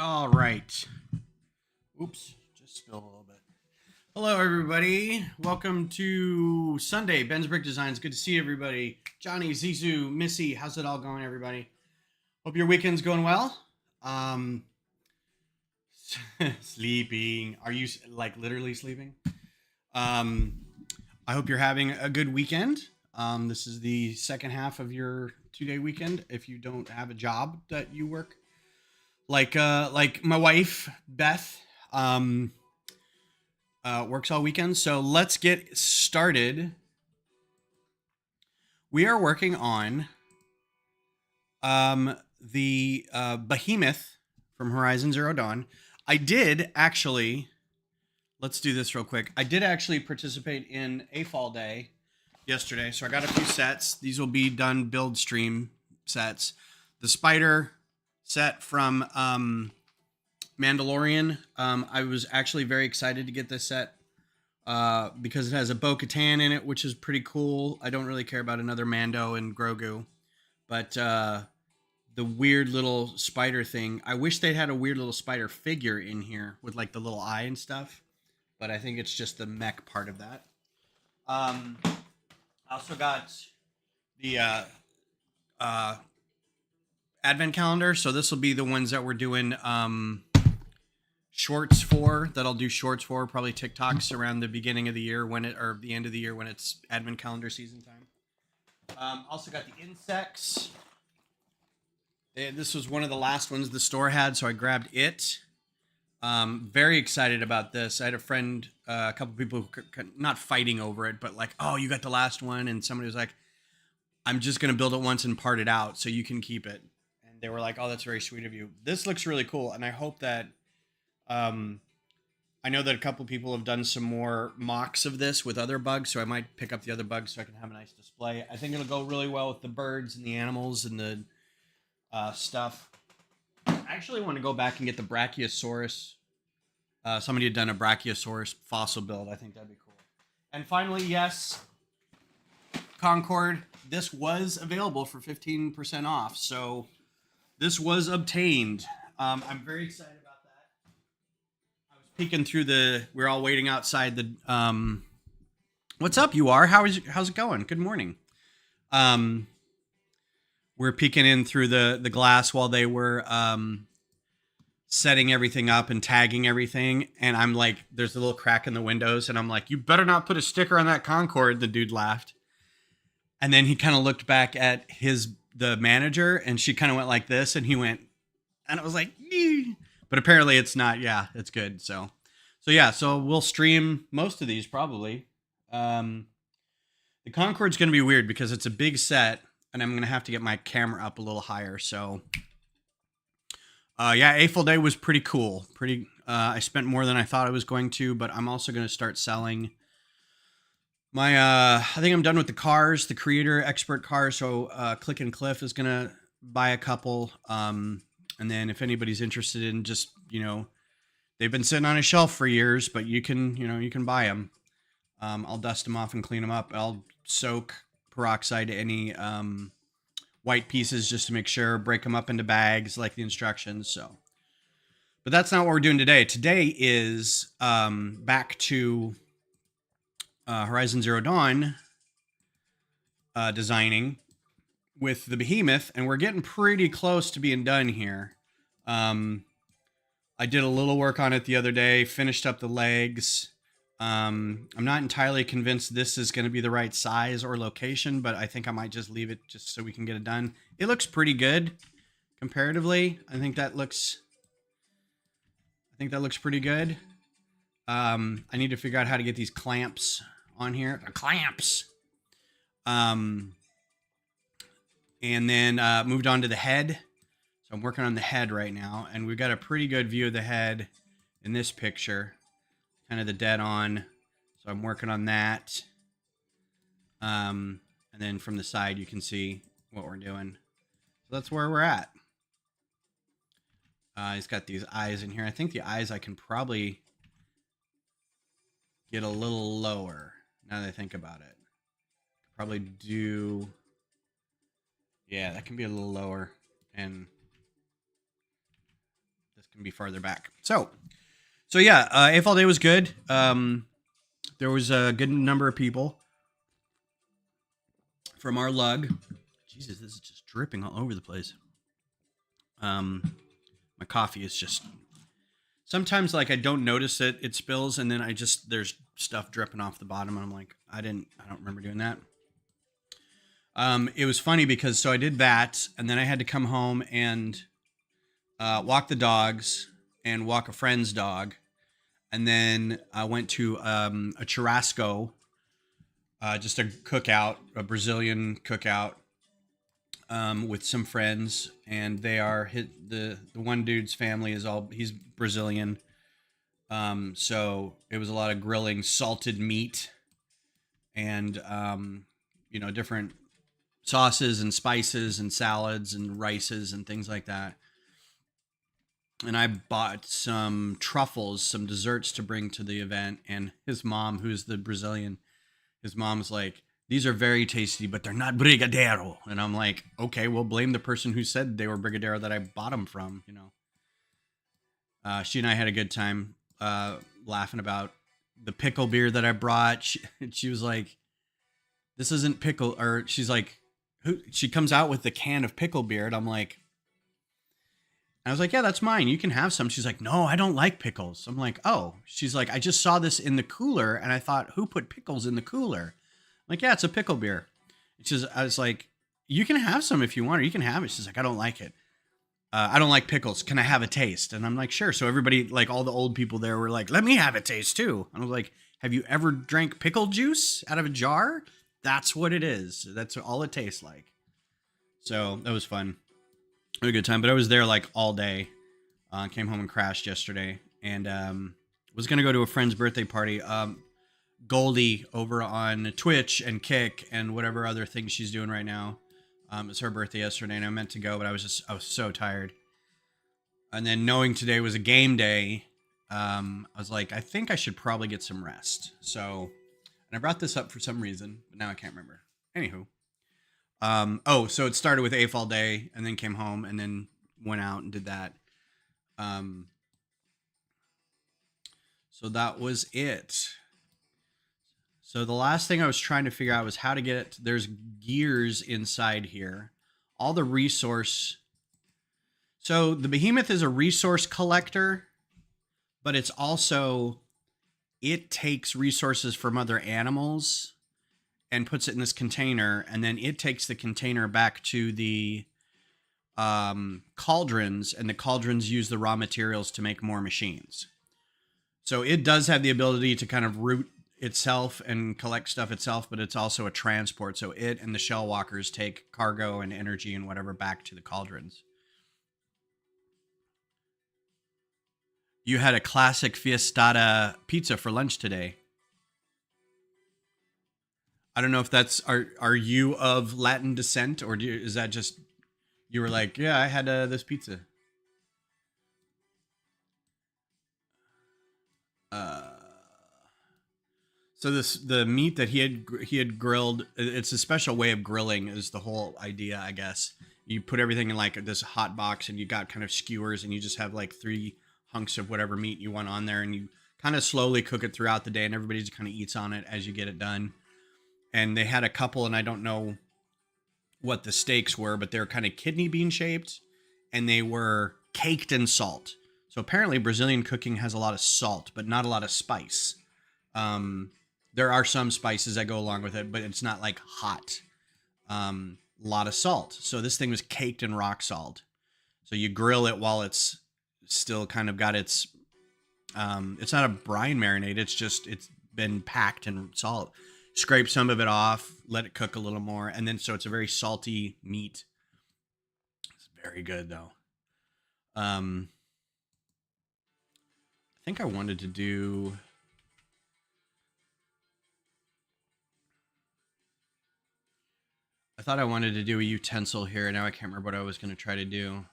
All right. Oops, just spilled a little bit. Hello, everybody. Welcome to Sunday, Ben's Brick Designs. Good to see everybody. Johnny, Zizou, Missy, how's it all going, everybody? Hope your weekend's going well. Um, sleeping. Are you like literally sleeping? Um, I hope you're having a good weekend. This is the second half of your 2-day weekend. If you don't have a job that you work, like my wife Beth, um, works all weekend. So let's get started. We are working on the Behemoth from Horizon Zero Dawn. I did actually. Let's do this real quick. I did actually participate in a fall day yesterday, so I got a few sets. These will be done build stream sets. The spider set from Mandalorian. I was actually very excited to get this set because it has a Bo-Katan in it, which is pretty cool. I don't really care about another Mando and Grogu, but the weird little spider thing. I wish they had a weird little spider figure in here with like the little eye and stuff, but I think it's just the mech part of that. I also got the uh, advent calendar, so this will be the ones that we're doing shorts for, that I'll do shorts for, probably TikToks around the beginning of the year when it, or the end of the year when it's advent calendar season time. Also got the insects. This was one of the last ones the store had, so I grabbed it. Very excited about this. I had a friend, a couple people not fighting over it, but like, oh, you got the last one, and somebody was like, I'm just gonna build it once and part it out so you can keep it. And they were like, oh, that's very sweet of you. This looks really cool, and I hope that I know that a couple people have done some more mocks of this with other bugs, so I might pick up the other bugs so I can have a nice display. I think it'll go really well with the birds and the animals and the stuff. I actually want to go back and get the Brachiosaurus. Somebody had done a Brachiosaurus fossil build. I think that'd be cool. And finally, yes, Concord. This was available for 15% off, so this was obtained. I'm very excited about that. I was peeking through the. We're all waiting outside the. What's up? You are? How's it going? Good morning. We're peeking in through the glass while they were setting everything up and tagging everything, and I'm like, there's a little crack in the windows, and I'm like, you better not put a sticker on that Concord. The dude laughed, and then he kind of looked back at the manager, and she kind of went like this, and he went, and I was like, nee. But apparently it's not. Yeah, it's good. So yeah, so we'll stream most of these probably. The Concord's going to be weird because it's a big set, and I'm going to have to get my camera up a little higher. So, yeah, A full day was pretty cool. I spent more than I thought I was going to, but I'm also going to start selling my, I think I'm done with the cars, the creator expert cars. So, Click and Cliff is going to buy a couple. And then if anybody's interested in just, they've been sitting on a shelf for years, but you can buy them. I'll dust them off and clean them up. I'll soak peroxide any white pieces just to make sure, break them up into bags like the instructions. So, but that's not what we're doing today. Today is back to Horizon Zero Dawn designing with the Behemoth, and we're getting pretty close to being done here. I did a little work on it the other day, finished up the legs. I'm not entirely convinced this is going to be the right size or location, but I think I might just leave it just so we can get it done. It looks pretty good comparatively. I think that looks pretty good. I need to figure out how to get these clamps on here. The clamps. And then moved on to the head. So I'm working on the head right now, and we've got a pretty good view of the head in this picture. Kind of the dead on. So I'm working on that. And then from the side, you can see what we're doing. So that's where we're at. He's got these eyes in here. I think the eyes I can probably get a little lower now that I think about it. Probably do. Yeah, that can be a little lower. And this gonna be farther back. So yeah, AFL Day was good. There was a good number of people from our lug. Jesus, this is just dripping all over the place. My coffee is just sometimes like I don't notice it spills, and then there's stuff dripping off the bottom, and I'm like, I don't remember doing that. It was funny because so I did that, and then I had to come home and walk the dogs and walk a friend's dog, and then I went to a churrasco, just a cookout, a Brazilian cookout, with some friends, and they are the one dude's family he's Brazilian. So it was a lot of grilling salted meat and different sauces and spices and salads and rices and things like that. And I bought some truffles, some desserts to bring to the event. And his mom, who's the Brazilian, his mom's like, these are very tasty, but they're not brigadeiro. And I'm like, okay, well, blame the person who said they were brigadeiro that I bought them from, She and I had a good time laughing about the pickle beer that I brought. She was like, this isn't pickle, or she's like, she comes out with the can of pickle beer, and I'm like, I was like, yeah, that's mine. You can have some. She's like, no, I don't like pickles. I'm like, oh. She's like, I just saw this in the cooler, and I thought, who put pickles in the cooler? I'm like, yeah, it's a pickle beer. I was like, you can have some if you want, or you can have it. She's like, I don't like it. I don't like pickles. Can I have a taste? And I'm like, sure. So everybody, like all the old people there were like, let me have a taste too. And I was like, have you ever drank pickle juice out of a jar? That's what it is. That's all it tastes like. So that was fun. It was a good time, but I was there like all day. Came home and crashed yesterday, and was going to go to a friend's birthday party. Goldie over on Twitch and Kick and whatever other things she's doing right now. It's her birthday yesterday, and I meant to go, but I was so tired. And then knowing today was a game day, I was like, I think I should probably get some rest. So, and I brought this up for some reason, but now I can't remember. Anywho. So it started with AFL Day, and then came home, and then went out and did that. So that was it. So the last thing I was trying to figure out was how to get it. There's gears inside here. All the resource. So the Behemoth is a resource collector, but it's also, it takes resources from other animals and puts it in this container, and then it takes the container back to the cauldrons, and the cauldrons use the raw materials to make more machines. So it does have the ability to kind of route itself and collect stuff itself, but it's also a transport. So it and the shell walkers take cargo and energy and whatever back to the cauldrons. You had a classic fiestada pizza for lunch today. I don't know if that's, are you of Latin descent, or is that just, you were like, yeah, I had this pizza. So the meat that he had grilled, it's a special way of grilling is the whole idea, I guess. You put everything in like this hot box, and you got kind of skewers, and you just have like 3 hunks of whatever meat you want on there, and you kind of slowly cook it throughout the day, and everybody just kind of eats on it as you get it done. And they had a couple, and I don't know what the steaks were, but they're kind of kidney bean shaped, and they were caked in salt. So apparently Brazilian cooking has a lot of salt, but not a lot of spice. There are some spices that go along with it, but it's not like hot. A lot of salt. So this thing was caked in rock salt. So you grill it while it's still kind of got its, it's not a brine marinade. It's been packed in salt. Scrape some of it off, let it cook a little more, and then so it's a very salty meat. It's very good though. I think I wanted to do. I thought I wanted to do a utensil here. Now I can't remember what I was going to try to do,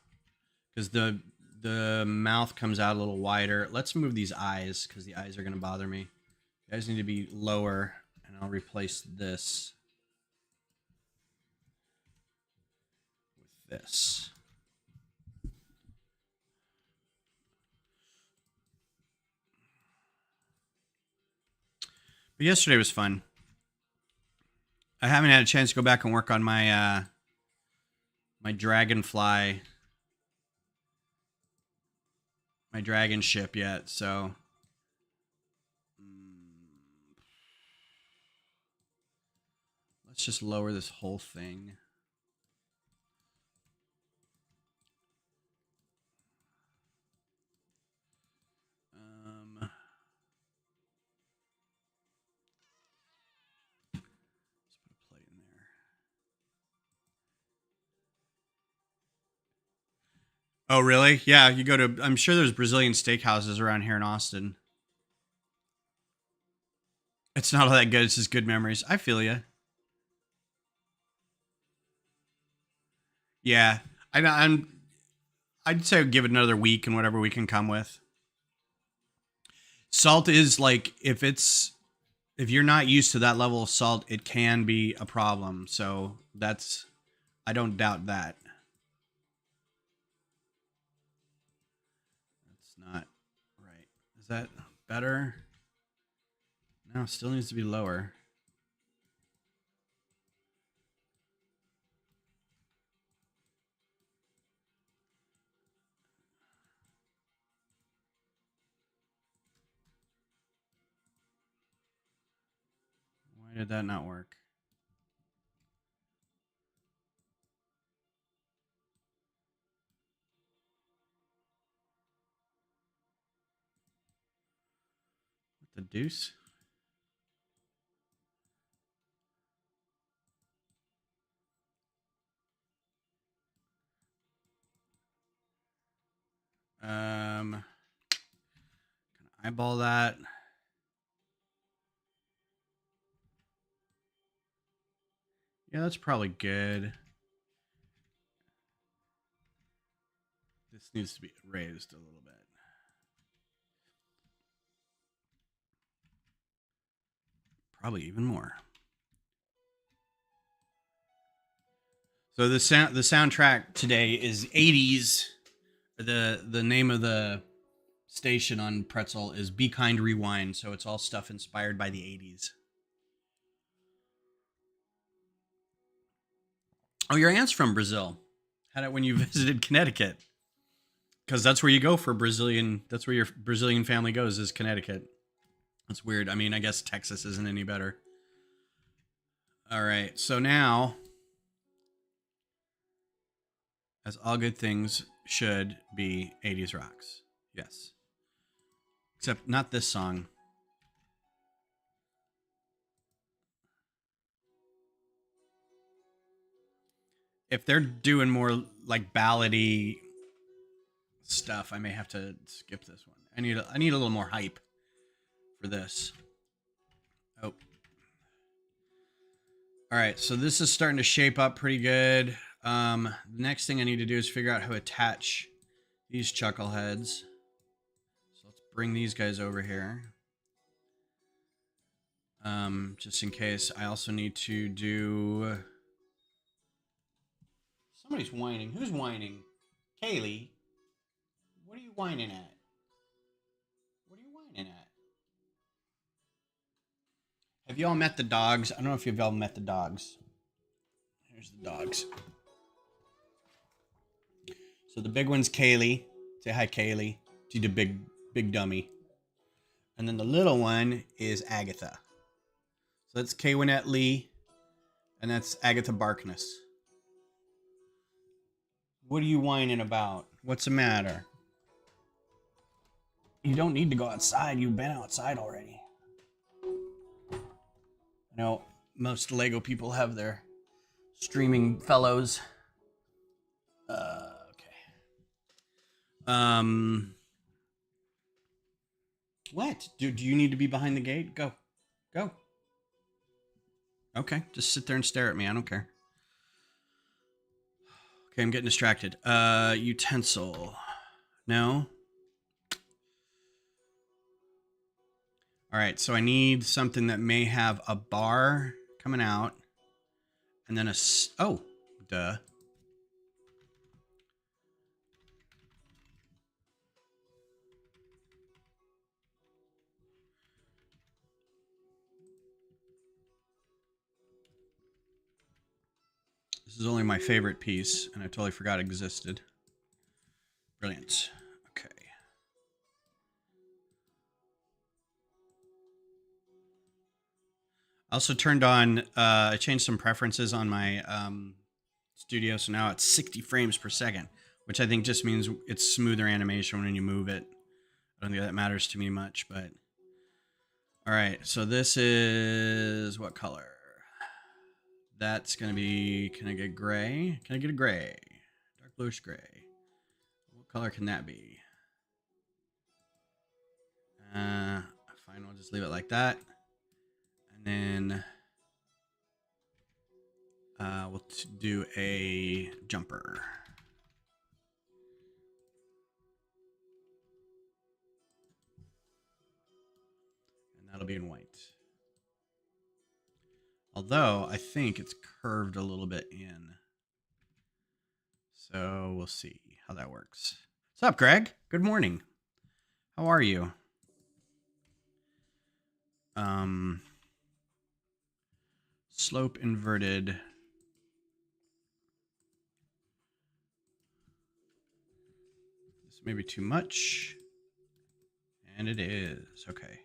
because the mouth comes out a little wider. Let's move these eyes, because the eyes are going to bother me. The eyes need to be lower. And I'll replace this with this. But yesterday was fun. I haven't had a chance to go back and work on my my dragonfly, my dragon ship yet. So let's just lower this whole thing. Let's put a plate in there. Oh, really? Yeah, you go to, I'm sure there's Brazilian steakhouses around here in Austin. It's not all that good. It's just good memories. I feel you. Yeah. I'd say give it another week and whatever we can come with. Salt is like, if you're not used to that level of salt, it can be a problem. So I don't doubt that. That's not right. Is that better? No, still needs to be lower. Why did that not work? What the deuce? Can I eyeball that? Yeah, that's probably good. This needs to be raised a little bit. Probably even more. So the soundtrack today is 80s. The name of the station on Pretzel is Be Kind Rewind, so it's all stuff inspired by the 80s. Oh, your aunt's from Brazil. Had it when you visited Connecticut. Because that's where you go for Brazilian. That's where your Brazilian family goes, is Connecticut. That's weird. I mean, I guess Texas isn't any better. All right. So now, as all good things should be, 80s rocks. Yes. Except not this song. If they're doing more like ballady stuff, I may have to skip this one. I need a little more hype for this. Oh. All right, so this is starting to shape up pretty good. The next thing I need to do is figure out how to attach these chuckleheads. So let's bring these guys over here. Just in case. I also need to do... Somebody's whining. Who's whining? Kaylee? What are you whining at? What are you whining at? Have you all met the dogs? I don't know if you've all met the dogs. Here's the dogs. So the big one's Kaylee. Say hi, Kaylee. She's the big dummy. And then the little one is Agatha. So that's K-Winette Lee. And that's Agatha Barkness. What are you whining about? What's the matter? You don't need to go outside. You've been outside already. I know most Lego people have their streaming fellows. Okay. What? Do you need to be behind the gate? Go. Go. Okay, just sit there and stare at me. I don't care. Okay, I'm getting distracted. Utensil. No. All right, so I need something that may have a bar coming out. And then oh, duh. This is only my favorite piece, and I totally forgot it existed. Brilliant. Okay. I also turned on, I changed some preferences on my studio, so now it's 60 frames per second, which I think just means it's smoother animation when you move it. I don't think that matters to me much, but... All right, so this is what color? That's going to be, can I get gray? Can I get a gray? Dark bluish gray. What color can that be? Fine, we'll just leave it like that. And then we'll do a jumper. And that'll be in white. Although I think it's curved a little bit in. So we'll see how that works. What's up, Greg? Good morning. How are you? Slope inverted. This may be too much. And it is. Okay.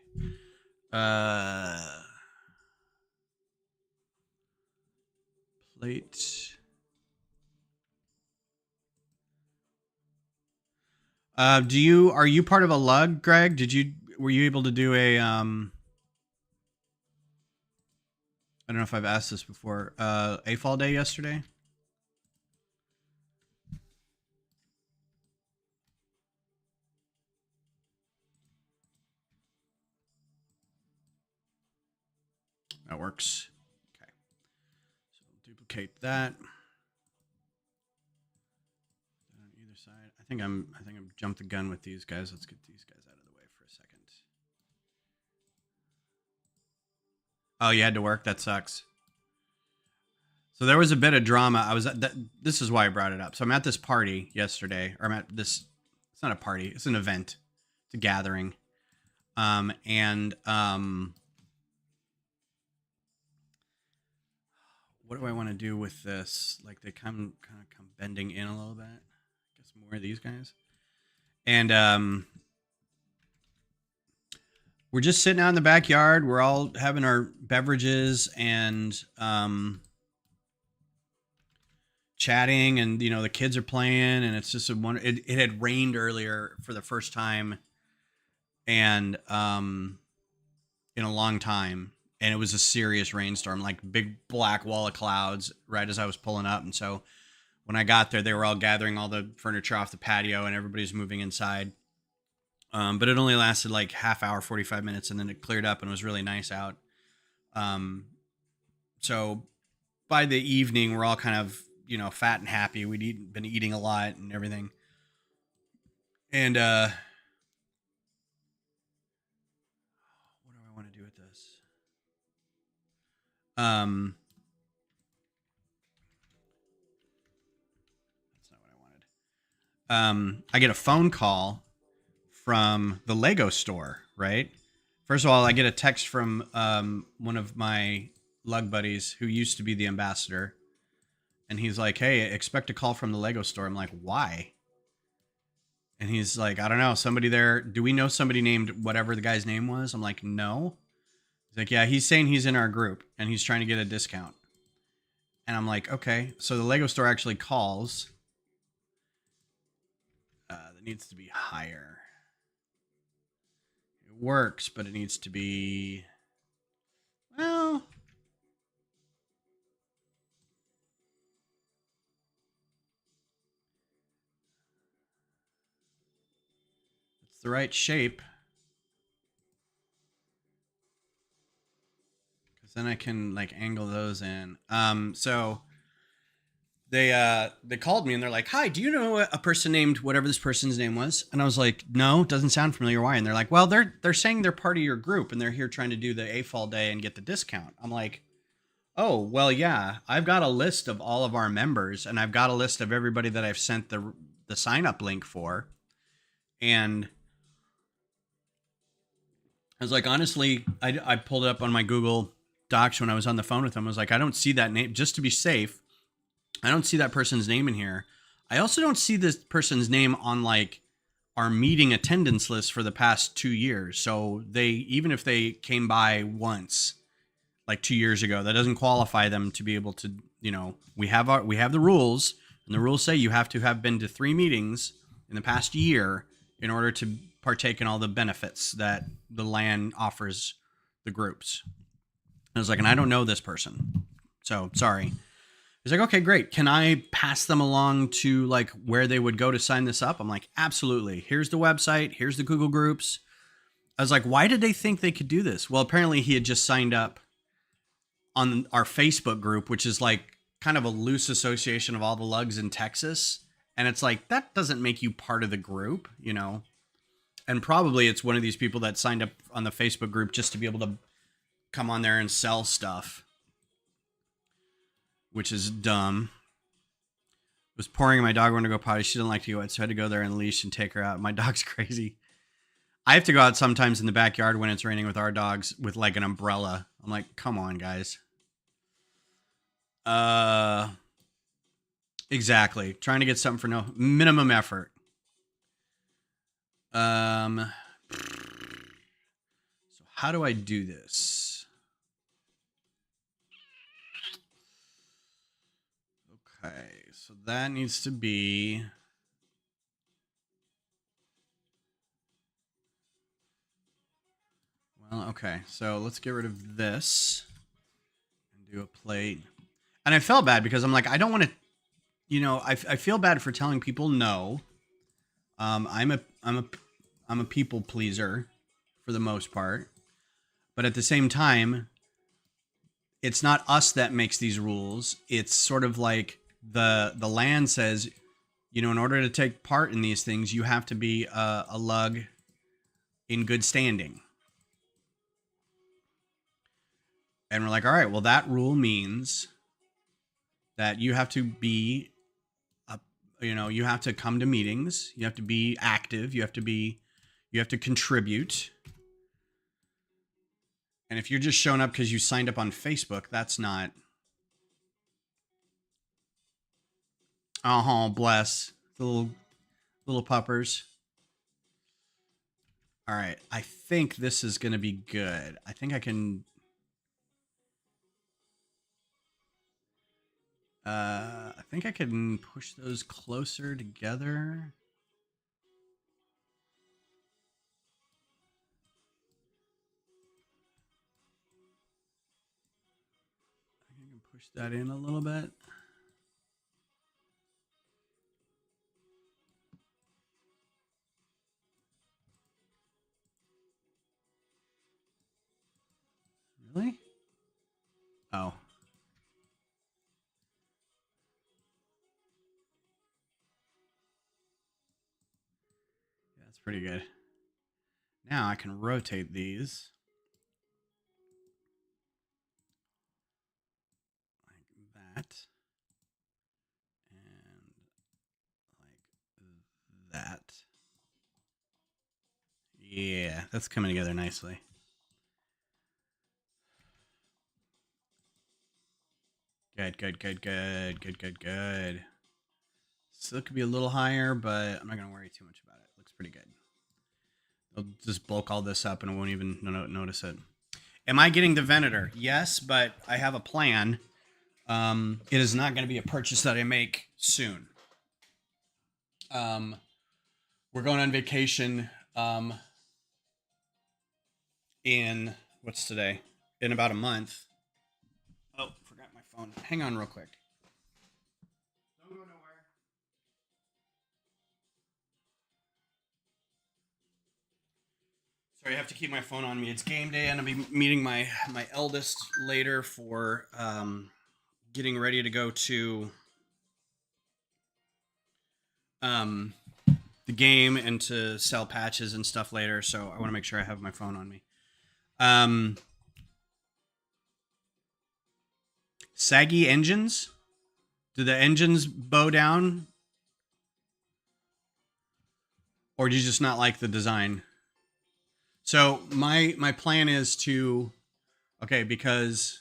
Plate. Are you part of a lug, Greg? Were you able to do a I don't know if I've asked this before. AFOL day yesterday? That works. Okay. So duplicate that. On either side. I think I'm jumped the gun with these guys. Let's get these guys out of the way for a second. Oh, you had to work? That sucks. So there was a bit of drama. This is why I brought it up. So I'm at this party yesterday, or I'm at this, it's not a party, it's an event. It's a gathering. What do I want to do with this? Like they kind of come bending in a little bit. I guess more of these guys. And we're just sitting out in the backyard. We're all having our beverages and chatting, and the kids are playing, and it's just it had rained earlier for the first time and in a long time, and it was a serious rainstorm, like big black wall of clouds right as I was pulling up. And so when I got there, they were all gathering all the furniture off the patio and everybody's moving inside. But it only lasted like half hour, 45 minutes, and then it cleared up and it was really nice out. So by the evening, we're all kind of, fat and happy. We'd been eating a lot and everything. And what do I want to do with this? That's not what I wanted. I get a phone call from the Lego store, right? First of all, I get a text from one of my lug buddies who used to be the ambassador. And he's like, hey, expect a call from the Lego store. I'm like, why? And he's like, I don't know. Somebody there. Do we know somebody named whatever the guy's name was? I'm like, no. He's like, yeah, he's saying he's in our group and he's trying to get a discount. And I'm like, okay. So the Lego store actually calls. That needs to be higher. It works, but it needs to be, well, it's the right shape. Because then I can like angle those in. So they called me and they're like, hi, do you know a person named whatever this person's name was? And I was like, no, doesn't sound familiar. Why? And they're like, well, they're saying they're part of your group and they're here trying to do the AFOL day and get the discount. I'm like, oh, well, yeah, I've got a list of all of our members and I've got a list of everybody that I've sent the sign up link for. And I was like, honestly, I pulled it up on my Google Docs when I was on the phone with them. I was like, I don't see that name. Just to be safe, I don't see that person's name in here. I also don't see this person's name on like our meeting attendance list for the past 2 years. So they, even if they came by once, like 2 years ago, that doesn't qualify them to be able to, we have the rules, and the rules say you have to have been to 3 meetings in the past year in order to partake in all the benefits that the LAN offers the groups. And I was like, and I don't know this person, so sorry. He's like, okay, great. Can I pass them along to like where they would go to sign this up? I'm like, absolutely. Here's the website. Here's the Google Groups. I was like, why did they think they could do this? Well, apparently he had just signed up on our Facebook group, which is like kind of a loose association of all the lugs in Texas. And it's like, that doesn't make you part of the group, And probably it's one of these people that signed up on the Facebook group just to be able to come on there and sell stuff, which is dumb. It was pouring, and my dog wanted to go potty. She didn't like to go out, so I had to go there and leash and take her out. My dog's crazy. I have to go out sometimes in the backyard when it's raining with our dogs with like an umbrella. I'm like, come on, guys. Exactly. Trying to get something for no minimum effort. So how do I do this? Okay, so that needs to be. Well, okay, so let's get rid of this and do a plate. And I felt bad because I'm like, I don't want to, I feel bad for telling people no. I'm a people pleaser for the most part, but at the same time, it's not us that makes these rules. It's sort of like the land says, in order to take part in these things, you have to be a lug in good standing. And we're like, all right, well, that rule means that you have to be, you have to come to meetings. You have to be active. You have to contribute. And if you're just showing up because you signed up on Facebook, that's not. Oh, bless the little puppers. All right, I think this is going to be good. I think I can. I think I can push those closer together. I can push that in a little bit. Really? Oh. Yeah, that's pretty good. Now I can rotate these. Like that. And like that. Yeah, that's coming together nicely. Good, good, good, good, good, good, good. So it could be a little higher, but I'm not going to worry too much about it. Looks pretty good. I'll just bulk all this up and I won't even notice it. Am I getting the Venator? Yes, but I have a plan. It is not going to be a purchase that I make soon. We're going on vacation in, what's today? In about a month. Oh, forgot my phone. Hang on real quick. Don't go nowhere. Sorry, I have to keep my phone on me. It's game day, and I'll be meeting my eldest later for getting ready to go to the game and to sell patches and stuff later. So I want to make sure I have my phone on me. Saggy engines? Do the engines bow down? Or do you just not like the design? So my plan is to, because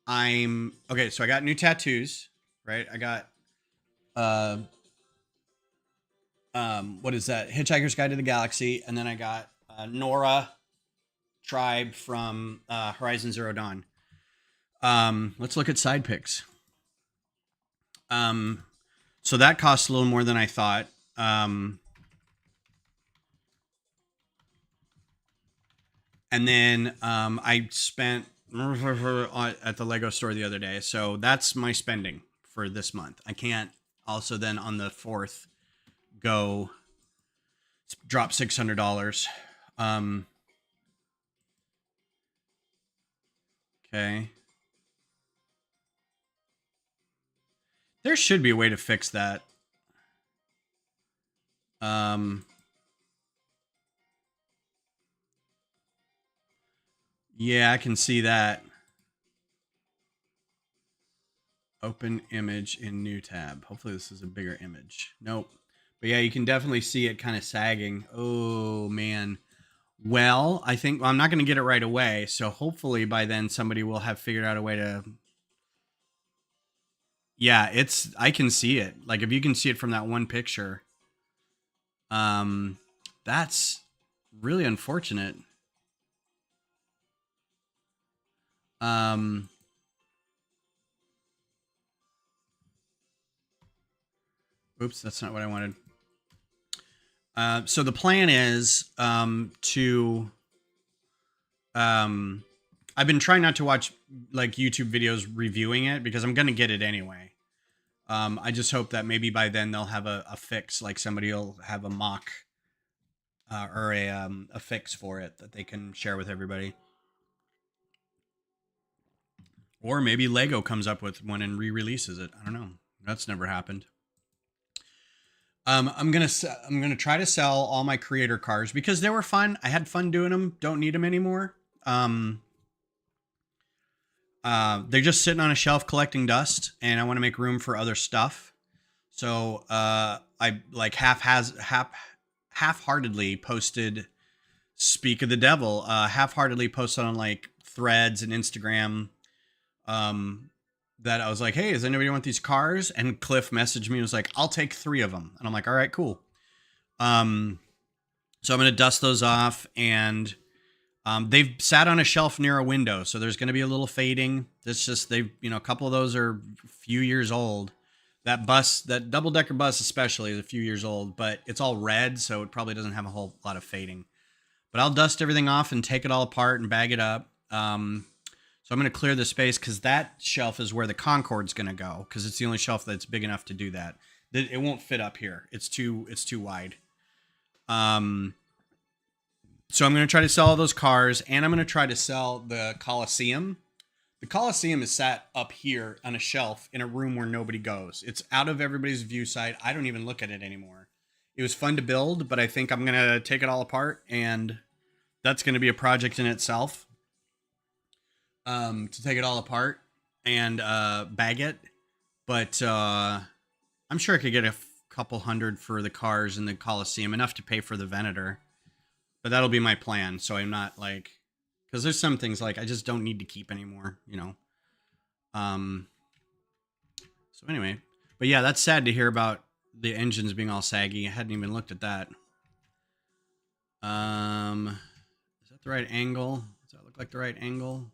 so I got new tattoos. right? I got uh what is that? Hitchhiker's Guide to the Galaxy, and then I got Nora Tribe from Horizon Zero Dawn. Let's look at side picks. So that costs a little more than I thought. And then I spent at the Lego store the other day. So that's my spending for this month. I can't also then on the 4th go drop $600. Okay. There should be a way to fix that. Yeah, I can see that. Open image in new tab. Hopefully this is a bigger image. Nope. But yeah, you can definitely see it kind of sagging. Oh, man. Well, I think I'm not going to get it right away. So hopefully by then somebody will have figured out a way to... Yeah, I can see it. Like if you can see it from that one picture, that's really unfortunate. Oops, that's not what I wanted. So the plan is I've been trying not to watch like YouTube videos reviewing it because I'm going to get it anyway. I just hope that maybe by then they'll have a fix, like somebody will have a mock or a fix for it that they can share with everybody. Or maybe Lego comes up with one and re-releases it. I don't know. That's never happened. I'm gonna try to sell all my creator cars because they were fun. I had fun doing them. Don't need them anymore. They're just sitting on a shelf collecting dust, and I want to make room for other stuff. So I like half-heartedly posted Speak of the Devil. Half-heartedly posted on like Threads and Instagram. That I was like, hey, does anybody want these cars? And Cliff messaged me and was like, I'll take 3 of them. And I'm like, all right, cool. So I'm going to dust those off, and they've sat on a shelf near a window. So there's going to be a little fading. It's just, a couple of those are a few years old. That bus, that double-decker bus especially, is a few years old, but it's all red. So it probably doesn't have a whole lot of fading, but I'll dust everything off and take it all apart and bag it up. So I'm going to clear the space because that shelf is where the Concorde's going to go because it's the only shelf that's big enough to do that. It won't fit up here. It's too wide. So I'm going to try to sell all those cars, and I'm going to try to sell the Coliseum. The Coliseum is sat up here on a shelf in a room where nobody goes. It's out of everybody's view sight. I don't even look at it anymore. It was fun to build, but I think I'm going to take it all apart, and that's going to be a project in itself. To take it all apart and bag it, but I'm sure I could get a couple hundred for the cars in the Coliseum, enough to pay for the Venator. But that'll be my plan. So I'm not like, because there's some things like I just don't need to keep anymore, So anyway, but yeah, that's sad to hear about the engines being all saggy. I hadn't even looked at that. Is that the right angle? Does that look like the right angle?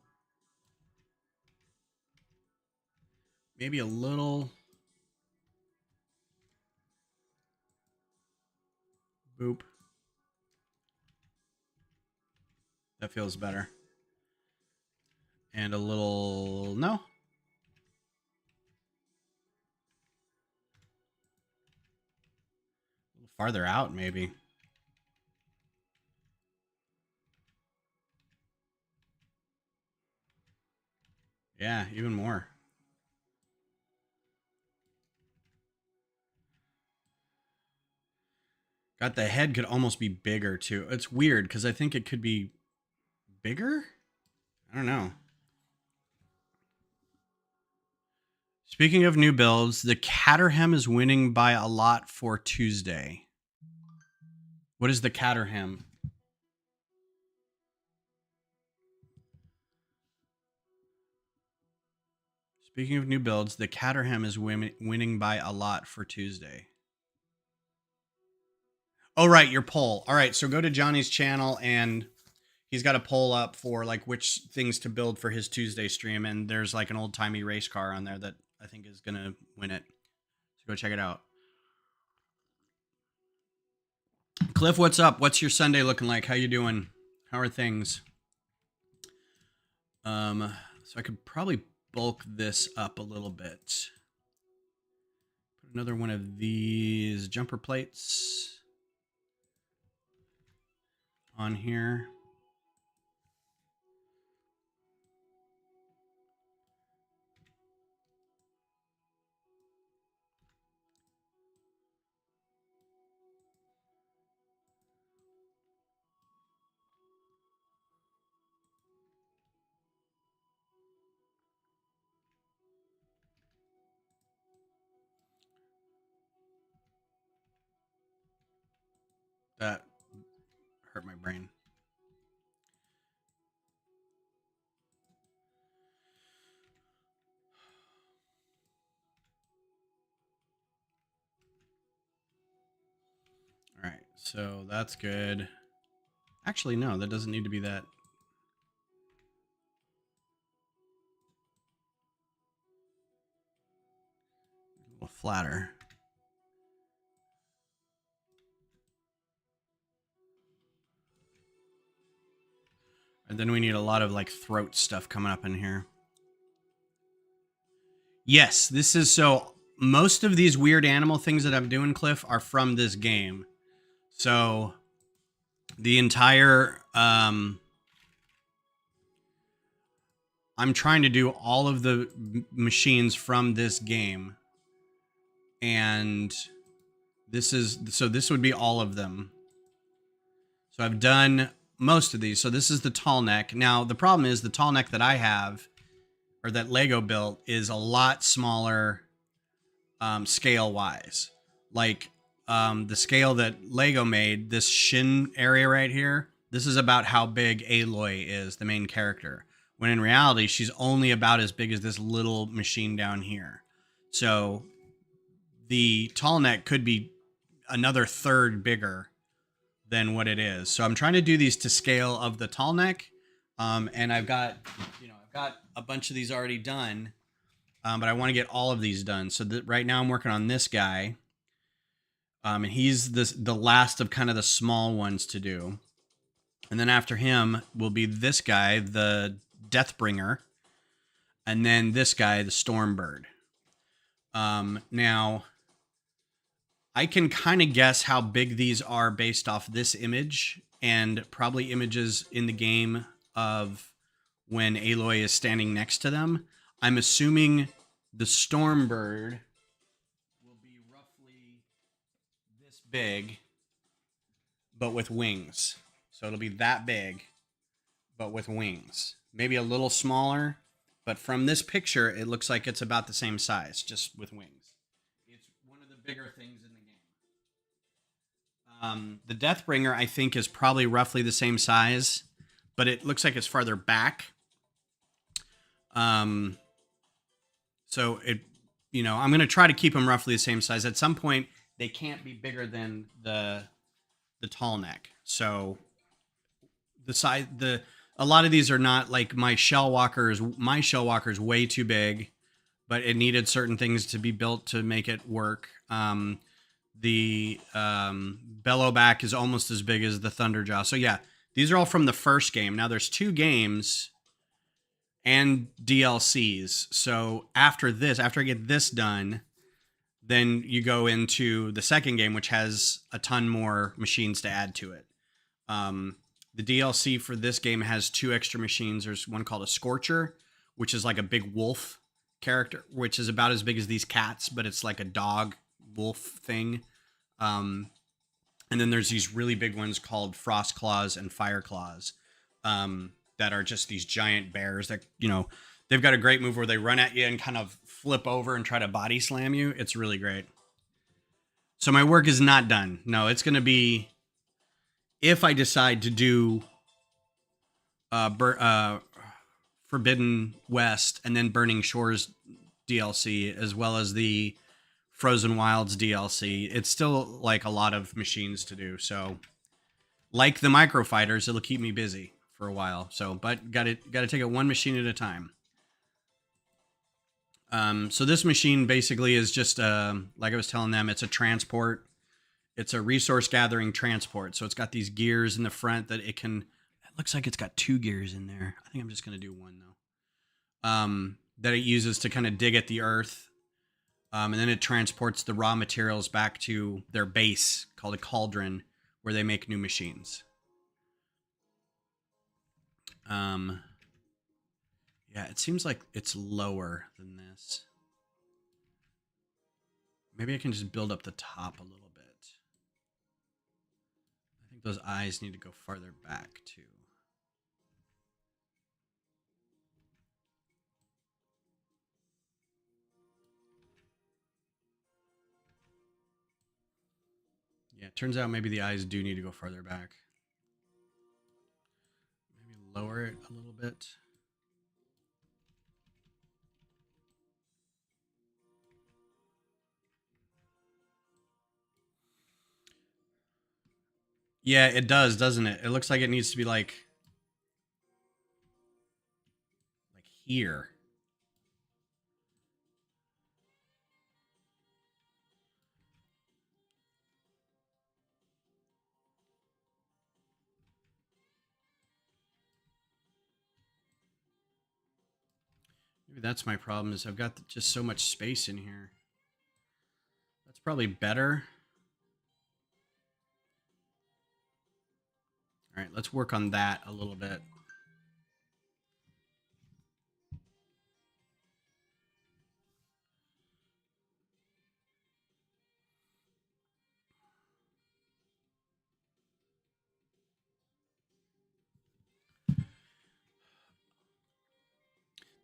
Maybe a little. Boop. That feels better. And a little. No. A little farther out, maybe. Yeah, even more. God, the head could almost be bigger too. It's weird because I think it could be bigger. I don't know. Speaking of new builds, the Caterham is winning by a lot for Tuesday. What is the Caterham? Speaking of new builds, the Caterham is winning by a lot for Tuesday. Oh, right, your poll. All right, so go to Johnny's channel, and he's got a poll up for like which things to build for his Tuesday stream, and there's like an old-timey race car on there that I think is going to win it. So go check it out. Cliff, what's up? What's your Sunday looking like? How you doing? How are things? So I could probably bulk this up a little bit. Put another one of these jumper plates on here. That hurt my brain. All right, so that's good. Actually, no, that doesn't need to be that. A little flatter. And then we need a lot of like throat stuff coming up in here. Yes, this is so. Most of these weird animal things that I'm doing, Cliff, are from this game. So the entire I'm trying to do all of the machines from this game, and this would be all of them. So I've done most of these. So this is the tall neck. Now the problem is the tall neck that I have, or that Lego built, is a lot smaller scale wise. Like the scale that Lego made, this shin area right here, this is about how big Aloy is, the main character. When in reality, she's only about as big as this little machine down here. So the tall neck could be another third bigger than what it is. So I'm trying to do these to scale of the tall neck. And I've got a bunch of these already done. But I want to get all of these done. So right now I'm working on this guy. And he's the last of kind of the small ones to do. And then after him will be this guy, the Deathbringer. And then this guy, the Stormbird. Now, I can kind of guess how big these are based off this image. And probably images in the game of when Aloy is standing next to them. I'm assuming the Stormbird will be roughly this big, but with wings. So it'll be that big, but with wings. Maybe a little smaller, but from this picture, it looks like it's about the same size, just with wings. It's one of the bigger things in the game. The Deathbringer, I think, is probably roughly the same size, but it looks like it's farther back. So I'm going to try to keep them roughly the same size. At some point, they can't be bigger than the tall neck. So a lot of these are not like my shell walker is way too big, but it needed certain things to be built to make it work. The Bellowback is almost as big as the Thunderjaw. So yeah, these are all from the first game. Now there's 2 games and DLCs. So after I get this done, then you go into the second game, which has a ton more machines to add to it. The DLC for this game has 2 extra machines. There's one called a Scorcher, which is like a big wolf character, which is about as big as these cats, but it's like a dog wolf thing. And then there's these really big ones called Frost Claws and Fire Claws. That are just these giant bears that, they've got a great move where they run at you and kind of flip over and try to body slam you. It's really great. So my work is not done. No, it's going to be, if I decide to do Forbidden West and then Burning Shores DLC as well as the Frozen Wilds DLC. It's still like a lot of machines to do. So, like the micro fighters, it'll keep me busy for a while. So, but got to take it one machine at a time. So this machine basically is just like I was telling them, it's a transport. It's a resource gathering transport. So it's got these gears in the front that it can. It looks like it's got 2 gears in there. I think I'm just gonna do one though. That it uses to kind of dig at the earth. And then it transports the raw materials back to their base called a cauldron, where they make new machines. Yeah, it seems like it's lower than this. Maybe I can just build up the top a little bit. I think those eyes need to go farther back too. Yeah, it turns out maybe the eyes do need to go farther back. Maybe lower it a little bit. Yeah, it does, doesn't it? It looks like it needs to be like here. Maybe that's my problem, is I've got just so much space in here. That's probably better. All right, let's work on that a little bit.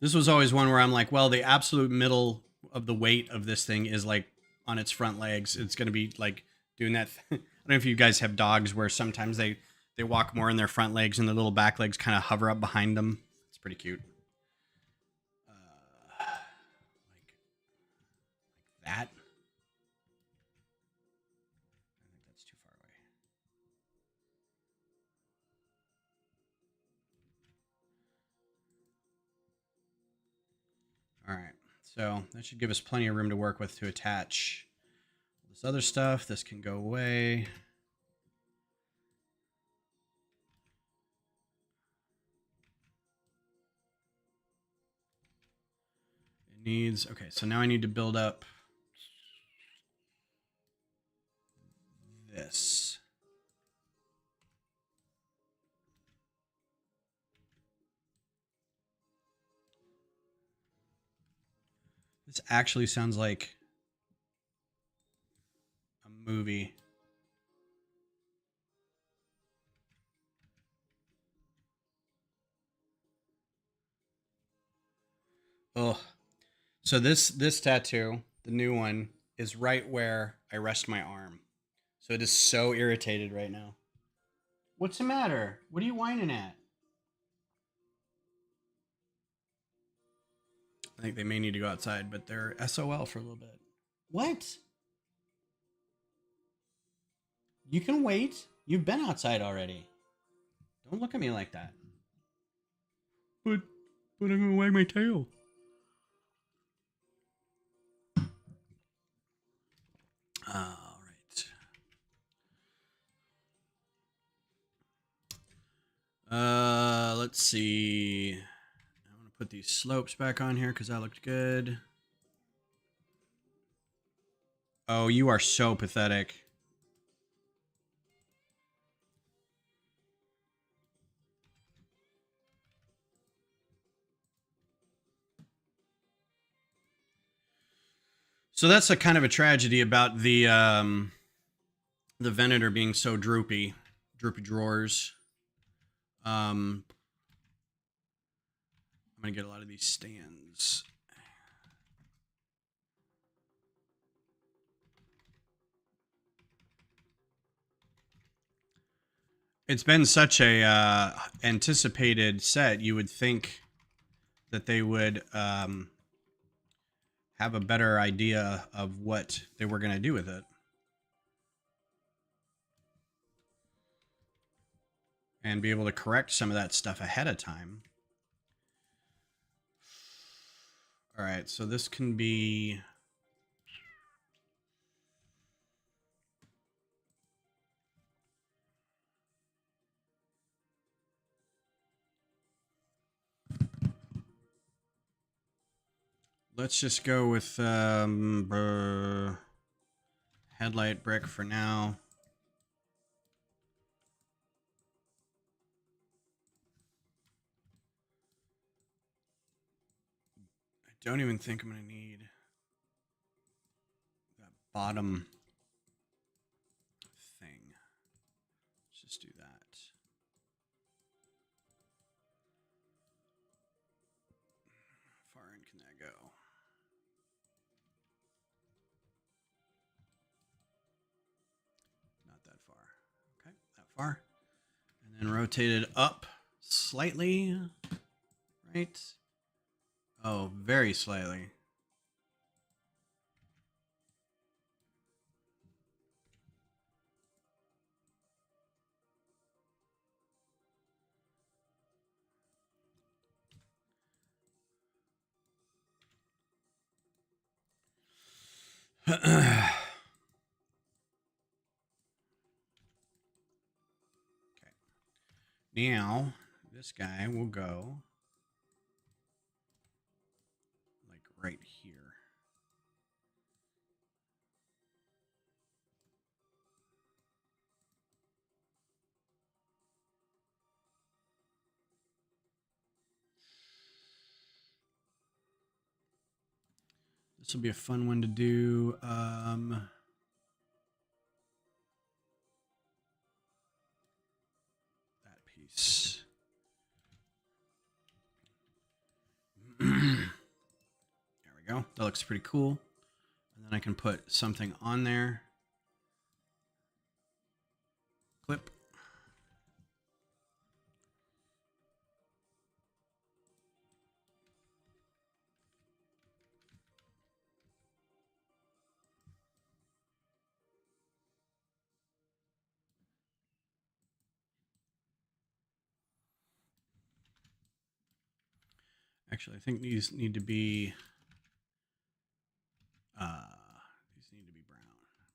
This was always one where I'm like, well, the absolute middle of the weight of this thing is like on its front legs. It's going to be like doing that. I don't know if you guys have dogs where sometimes they walk more in their front legs and their little back legs kind of hover up behind them. It's pretty cute. Like that. I think that's too far away. All right. So that should give us plenty of room to work with to attach this other stuff. This can go away. It needs, okay, so now I need to build up this. This actually sounds like a movie. Oh, so this tattoo, the new one, is right where I rest my arm. So it is so irritated right now. What's the matter? What are you whining at? I think they may need to go outside, but they're SOL for a little bit. What? You can wait. You've been outside already. Don't look at me like that. But I'm gonna wag my tail. All right. Let's see. I'm gonna put these slopes back on here because that looked good. Oh, you are so pathetic. So that's a kind of a tragedy about the Venator being so droopy drawers. I'm gonna get a lot of these stands. It's been such a anticipated set. You would think that they would have a better idea of what they were going to do with it. And be able to correct some of that stuff ahead of time. All right, so this can be... Let's just go with headlight brick for now. I don't even think I'm going to need that bottom thing. Let's just do that. How far in can that go? Not that far. Okay, that far. And then rotate it up slightly. Right? Oh, very slightly. Okay. Now, this guy will go like right here. This will be a fun one to do. That piece. There we go. That looks pretty cool. And then I can put something on there. Clip. Actually, I think these need to be brown.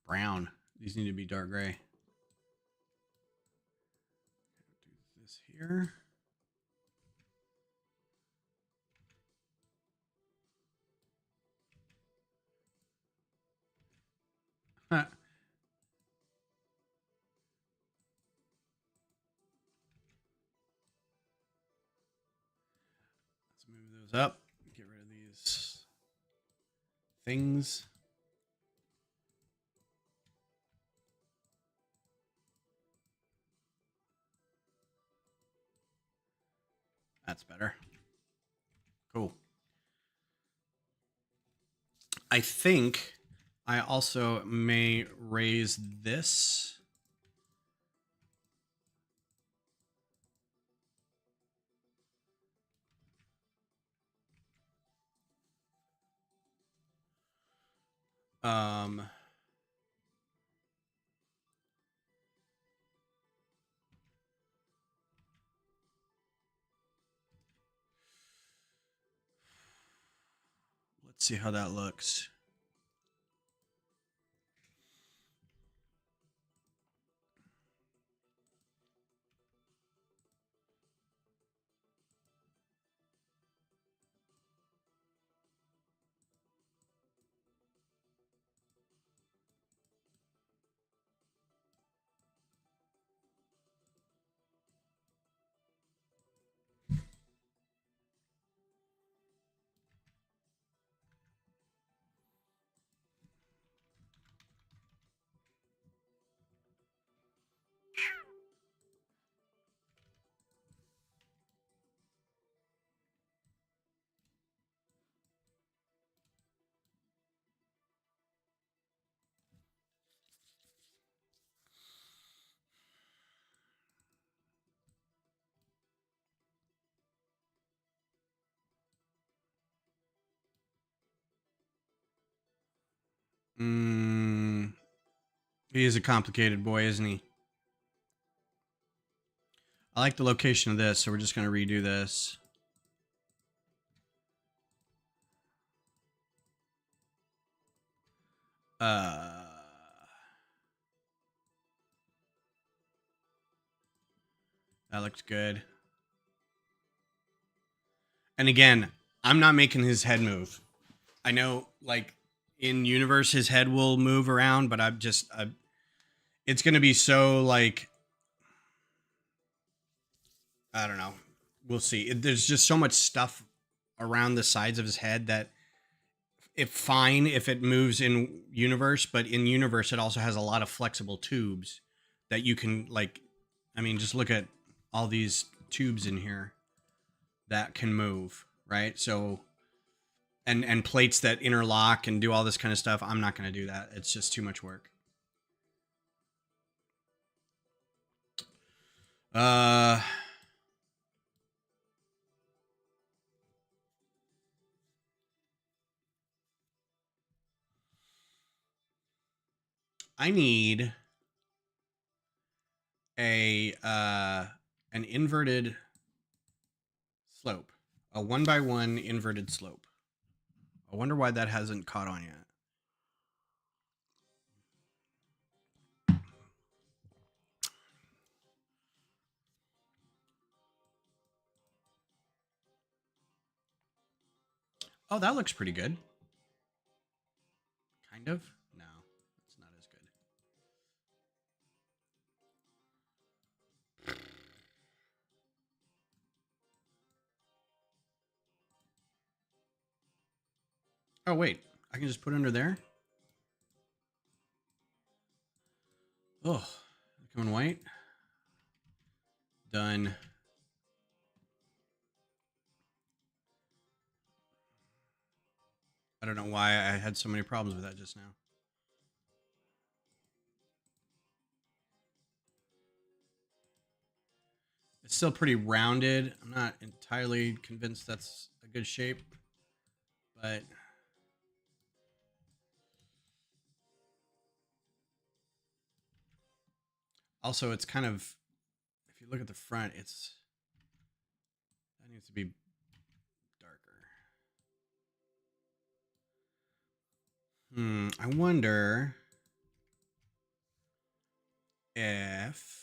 Brown. These need to be dark gray. Do this here. Let's move those up. Get rid of these things. That's better. Cool. I think I also may raise this. Let's see how that looks. Mm, he is a complicated boy, isn't he? I like the location of this, so we're just going to redo this. Uh, that looks good. And again, I'm not making his head move. I know, like, in universe, his head will move around, but it's going to be so, like, I don't know. We'll see. There's just so much stuff around the sides of his head that it's fine if it moves in universe, but in universe, it also has a lot of flexible tubes that you can, like, I mean, just look at all these tubes in here that can move, right? So, and plates that interlock and do all this kind of stuff. I'm not going to do that. It's just too much work. Uh, I need an inverted slope, a 1x1 inverted slope. I wonder why that hasn't caught on yet. Oh, that looks pretty good. Kind of. No, it's not as good. Oh wait, I can just put it under there. Oh, coming white. Done. I don't know why I had so many problems with that just now. It's still pretty rounded. I'm not entirely convinced that's a good shape, but also it's kind of, if you look at the front, it's, that needs to be darker. I wonder if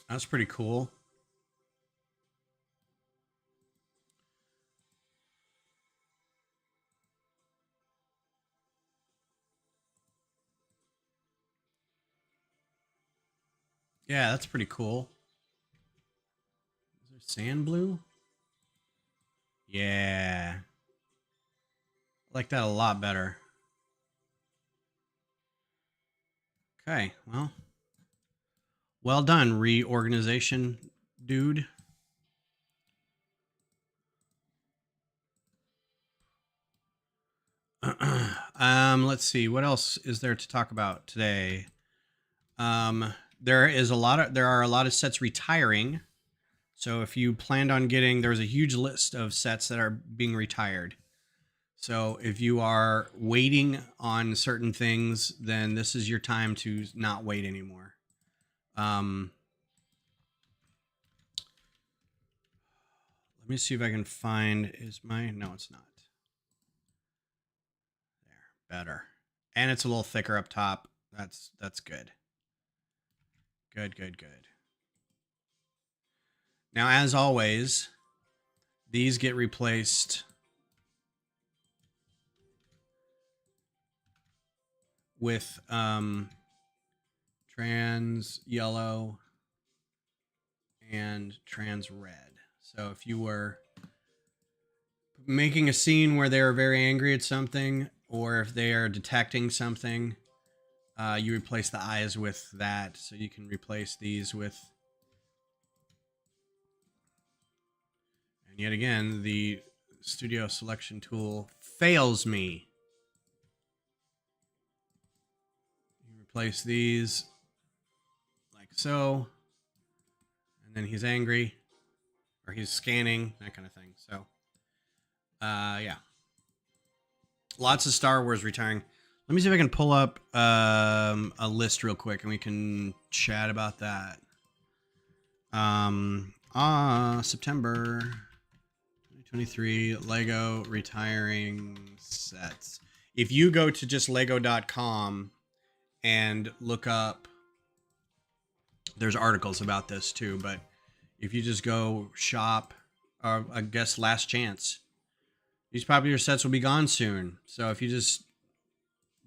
that's pretty cool. Yeah, that's pretty cool. Is there sand blue? Yeah. I like that a lot better. Okay, well done, reorganization dude. Let's see, what else is there to talk about today? There are a lot of sets retiring. So if you planned on getting, there's a huge list of sets that are being retired. So if you are waiting on certain things, then this is your time to not wait anymore. Let me see if I can find, no, it's not. There, better. And it's a little thicker up top. That's good. Good. Now, as always, these get replaced with trans yellow and trans red. So if you were making a scene where they're very angry at something, or if they are detecting something, you replace the eyes with that. So you can replace these with, and yet again, the studio selection tool fails me. You replace these like so, and then he's angry, or he's scanning, that kind of thing. So, yeah. Lots of Star Wars retiring. Let me see if I can pull up a list real quick and we can chat about that. September 2023, Lego retiring sets. If you go to just lego.com and look up, there's articles about this too, but if you just go shop, I guess last chance, these popular sets will be gone soon. So if you just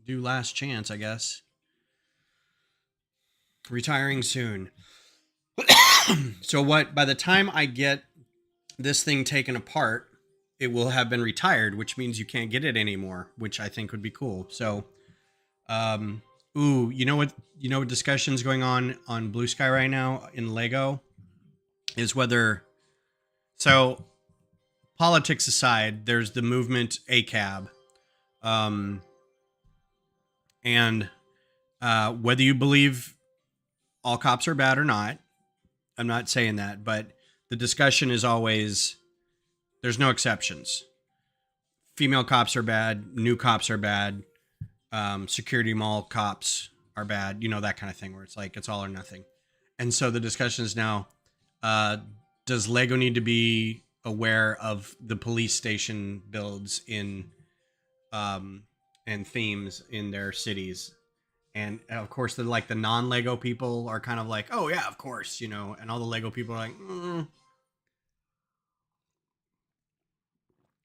do last chance, I guess. Retiring soon. So what, by the time I get this thing taken apart, it will have been retired, which means you can't get it anymore, which I think would be cool. So, you know what discussion's going on Blue Sky right now in Lego is whether, so politics aside, there's the movement ACAB. And whether you believe all cops are bad or not, I'm not saying that, but the discussion is always, there's no exceptions. Female cops are bad, new cops are bad, security mall cops are bad, that kind of thing, where it's like it's all or nothing. And so the discussion is now, does Lego need to be aware of the police station builds in and themes in their cities? And of course, the non-Lego people are kind of like, oh yeah, of course, and all the Lego people are like,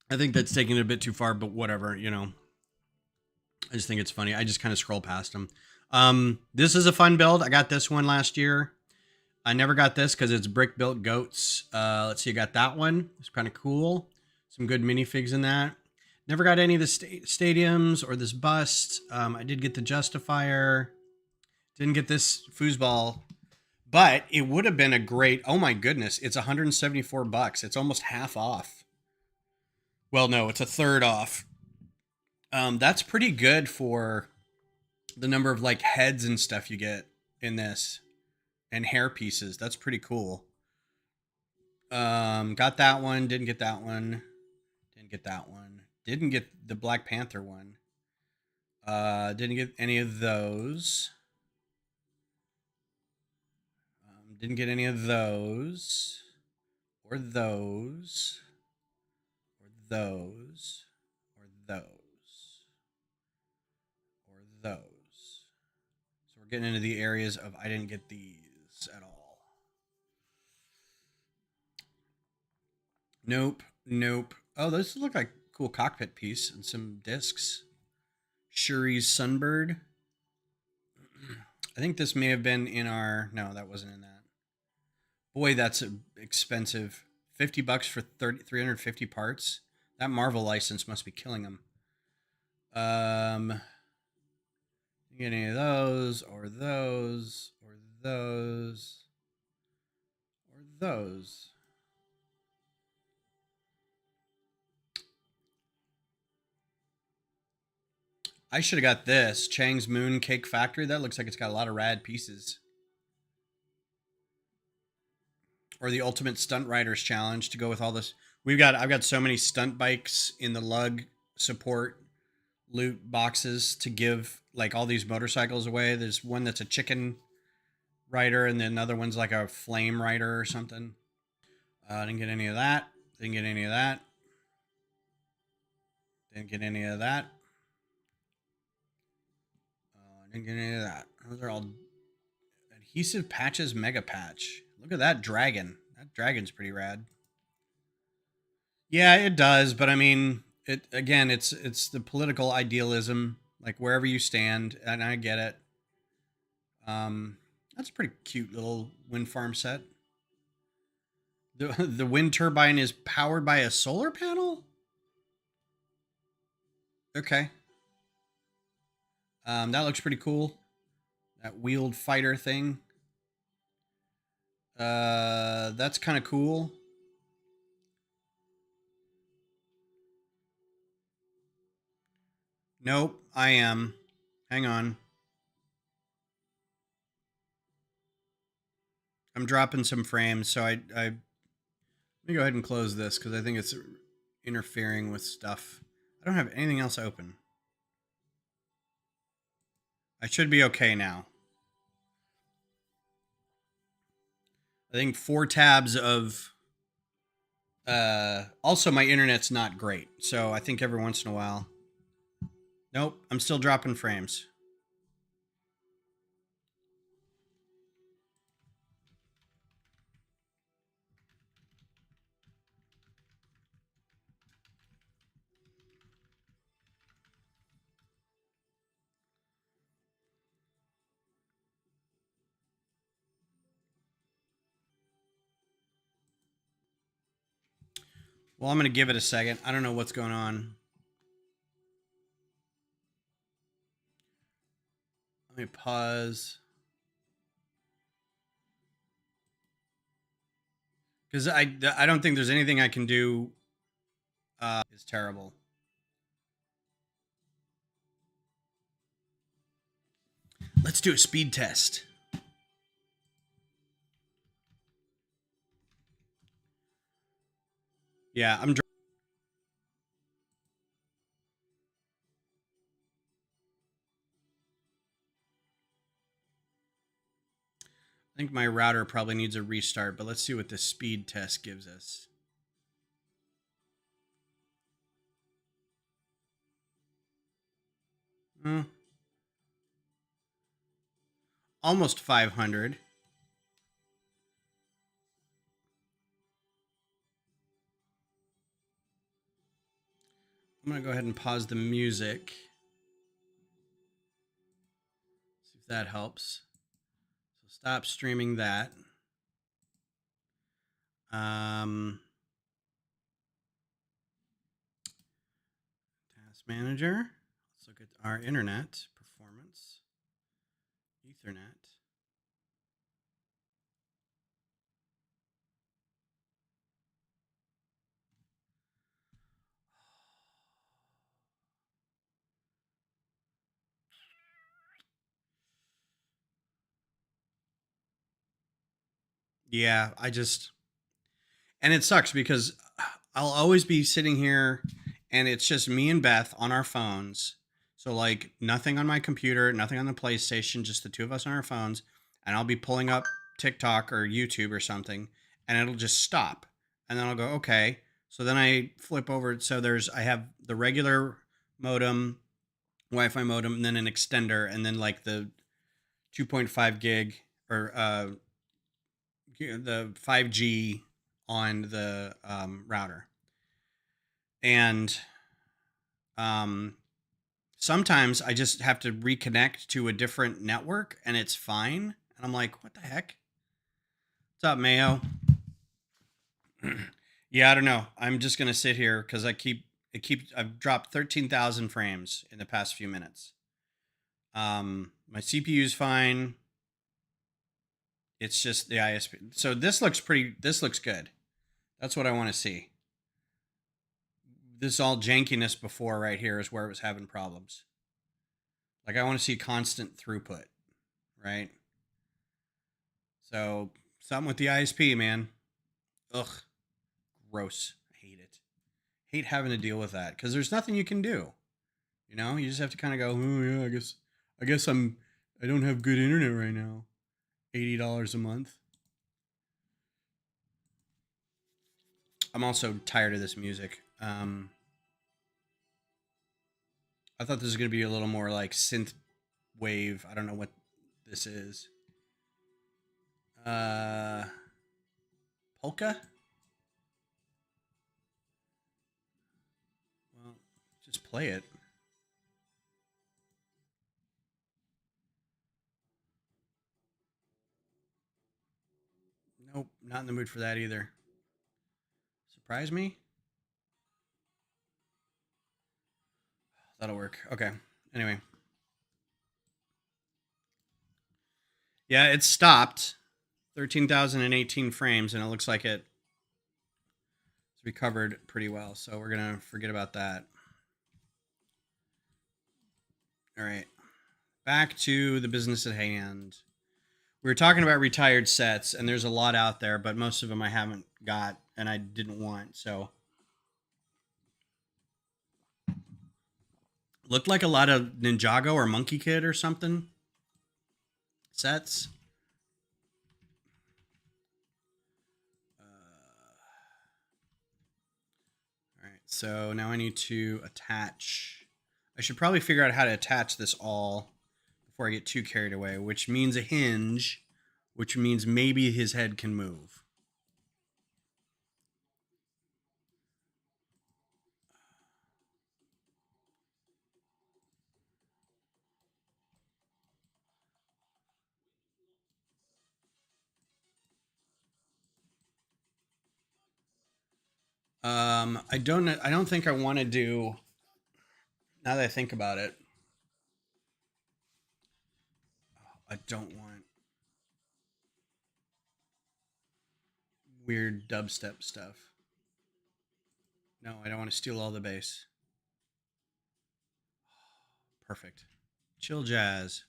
I think that's taking it a bit too far, but whatever, I just think it's funny. I just kind of scroll past them. This is a fun build. I got this one last year. I never got this because it's brick built goats. Let's see, I got that one. It's kind of cool. Some good minifigs in that. Never got any of the stadiums or this bust. I did get the Justifier. Didn't get this foosball, but it would have been a great. Oh my goodness, it's $174. It's almost half off. Well, no, it's a third off. That's pretty good for the number of heads and stuff you get in this, and hair pieces. That's pretty cool. Got that one. Didn't get that one. Didn't get that one. Didn't get the Black Panther one. Didn't get any of those. Didn't get any of those. Or those. Or those. Or those. Or those. So we're getting into the areas of I didn't get these at all. Nope. Oh, those look like a cool cockpit piece and some discs. Shuri's Sunbird. I think this may have been in our... No, that wasn't in that. Boy, that's expensive. $50 for 350 parts. That Marvel license must be killing them. Get any of those, or those, or those, or those. I should have got this. Chang's Moon Cake Factory. That looks like it's got a lot of rad pieces. Or the Ultimate Stunt Riders Challenge to go with all this. I've got so many stunt bikes in the lug support loot boxes to give like all these motorcycles away. There's one that's a chicken rider, and then another one's like a flame rider or something. I didn't get any of that. Didn't get any of that. Didn't get any of that. Didn't get any of that. Those are all adhesive patches. Mega patch. Look at that dragon. That dragon's pretty rad. Yeah, it does, but I mean, it again. It's the political idealism, like wherever you stand, and I get it. That's a pretty cute little wind farm set. The wind turbine is powered by a solar panel. Okay, that looks pretty cool. That wheeled fighter thing. That's kind of cool. Nope, I am. Hang on. I'm dropping some frames, so let me go ahead and close this because I think it's interfering with stuff. I don't have anything else open. I should be okay now. I think 4 tabs of. Also, my internet's not great, so I think every once in a while. Nope, I'm still dropping frames. Well, I'm going to give it a second. I don't know what's going on. Let me pause. Because I don't think there's anything I can do. Is terrible. Let's do a speed test. Yeah, I think my router probably needs a restart, but let's see what the speed test gives us. Almost 500. I'm going to go ahead and pause the music. See if that helps. So stop streaming that. Task manager. Let's look at our internet performance. Ethernet. Yeah, and it sucks because I'll always be sitting here and it's just me and Beth on our phones. So like nothing on my computer, nothing on the PlayStation, just the two of us on our phones, and I'll be pulling up TikTok or YouTube or something and it'll just stop. And then I'll go, "Okay." So then I flip over, so I have the regular modem, Wi-Fi modem, and then an extender, and then like the 2.5 gig or the 5G on the router. And sometimes I just have to reconnect to a different network and it's fine. And I'm like, what the heck? What's up, Mayo? Yeah, I don't know. I'm just going to sit here because I've dropped 13,000 frames in the past few minutes. My CPU is fine. It's just the ISP. So this looks good. That's what I want to see. This all jankiness before right here is where it was having problems. Like I want to see constant throughput, right? So something with the ISP, man. Ugh, gross. I hate it. hate having to deal with that because there's nothing you can do. You know, you just have to kind of go, oh yeah, I guess I don't have good internet right now. $80 a month. I'm also tired of this music. I thought this was gonna be a little more like synth wave. I don't know what this is. Uh, polka. Well, just play it. Nope, not in the mood for that either. Surprise me? That'll work. Okay. Anyway. Yeah, it stopped. 13,018 frames, and it looks like it's recovered pretty well. So we're going to forget about that. All right. Back to the business at hand. We were talking about retired sets, and there's a lot out there, but most of them I haven't got and I didn't want. So looked like a lot of Ninjago or Monkey Kid or something sets. All right, so now I need to attach. I should probably figure out how to attach this all before I get too carried away, which means a hinge, which means maybe his head can move. I don't think I want to do. Now that I think about it, I don't want weird dubstep stuff. No, I don't want to steal all the bass. Perfect. Chill jazz.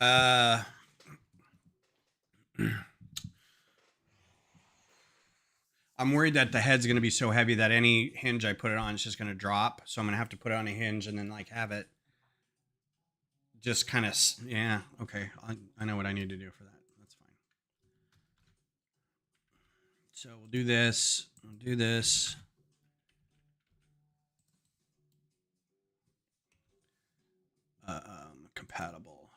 Uh, I'm worried that the head's going to be so heavy that any hinge I put it on is just going to drop. So I'm going to have to put it on a hinge and then like have it just kind of, yeah, okay. I know what I need to do for that. That's fine. So we'll do this. We'll do this. Compatible.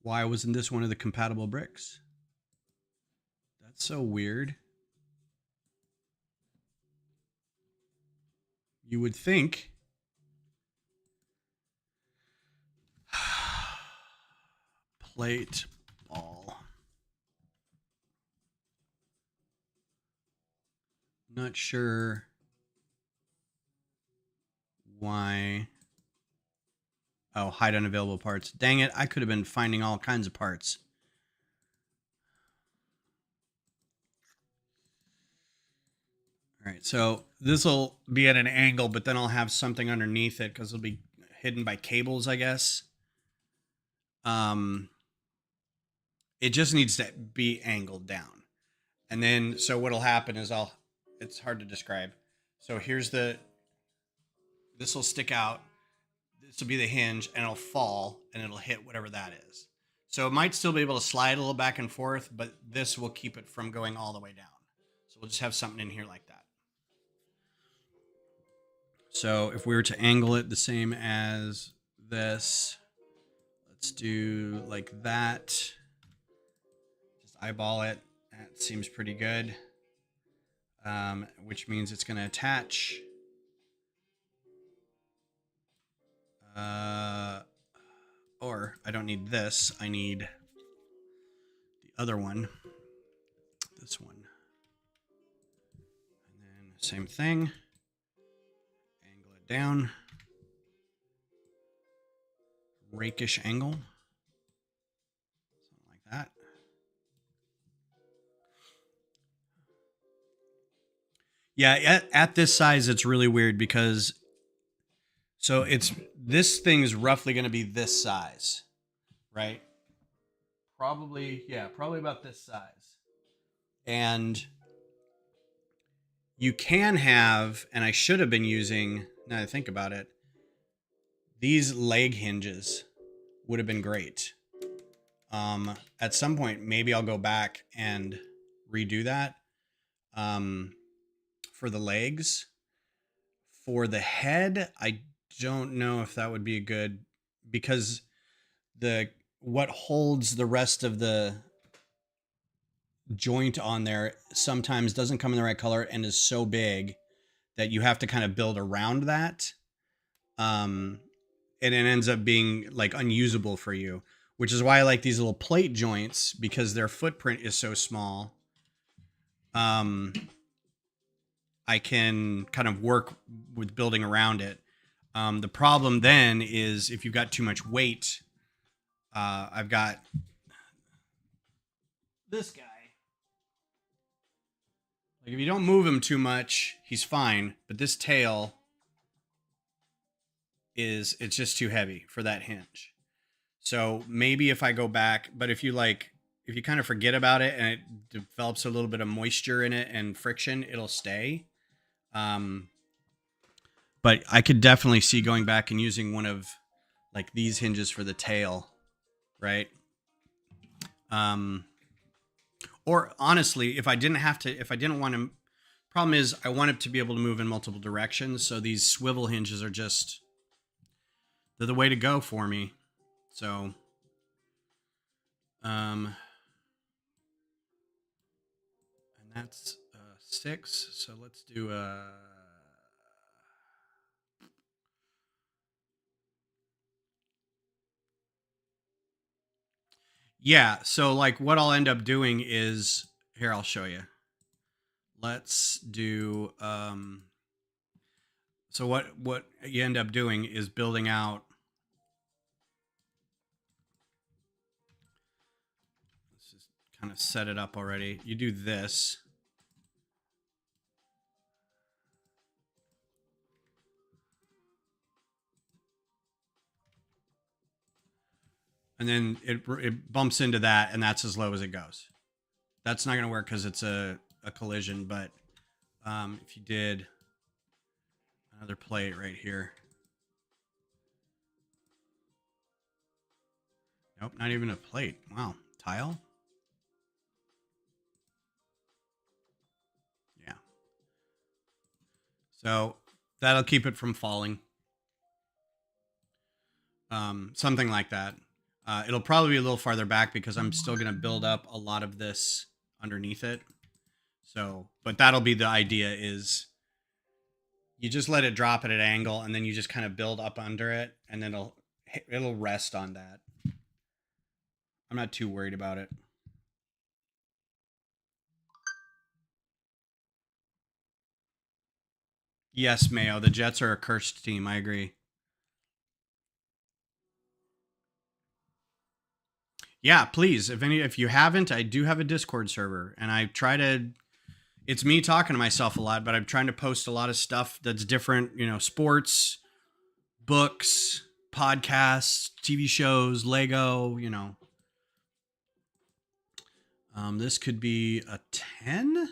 Why wasn't this one of the compatible bricks? That's so weird. You would think. Plate ball. Not sure why. Oh, hide unavailable parts. Dang it, I could have been finding all kinds of parts. All right, so this will be at an angle, but then I'll have something underneath it because it'll be hidden by cables, I guess. It just needs to be angled down. And then, so what'll happen is it's hard to describe. So this will stick out. This will be the hinge and it'll fall and it'll hit whatever that is. So it might still be able to slide a little back and forth, but this will keep it from going all the way down. So we'll just have something in here like that. So if we were to angle it the same as this, let's do like that. Just eyeball it. That seems pretty good. Which means it's going to attach. Or I don't need this. I need the other one. This one. And then same thing. Angle it down. Rakish angle. Something like that. Yeah, at this size, it's really weird because So this thing is roughly going to be this size, right? Probably about this size. And you can have, and I should have been using, now that I think about it, these leg hinges would have been great. At some point, maybe I'll go back and redo that for the legs. For the head, I don't know if that would be good, because what holds the rest of the joint on there sometimes doesn't come in the right color and is so big that you have to kind of build around that. And it ends up being like unusable for you, which is why I like these little plate joints, because their footprint is so small. I can kind of work with building around it. The problem then is if you've got too much weight. I've got this guy. Like, if you don't move him too much, he's fine. But this tail it's just too heavy for that hinge. So maybe if I go back, but if you kind of forget about it and it develops a little bit of moisture in it and friction, it'll stay. But I could definitely see going back and using one of like these hinges for the tail, right? Or honestly, if I didn't want to, problem is I want it to be able to move in multiple directions. So these swivel hinges are they're the way to go for me. So, and that's 6. So let's do yeah. So like what I'll end up doing is, here, I'll show you. Let's do, so what you end up doing is building out. Let's just kind of set it up already. You do this. And then it bumps into that, and that's as low as it goes. That's not going to work because it's a collision, but if you did another plate right here. Nope, not even a plate. Wow, tile? Yeah. So that'll keep it from falling. Something like that. It'll probably be a little farther back because I'm still going to build up a lot of this underneath it. So, but that'll be the idea, is you just let it drop at an angle and then you just kind of build up under it, and then it'll rest on that. I'm not too worried about it. Yes, Mayo, the Jets are a cursed team. I agree. Yeah, please. If you haven't, I do have a Discord server, and I try to. It's me talking to myself a lot, but I'm trying to post a lot of stuff that's different. Sports, books, podcasts, TV shows, Lego. This could be a 10.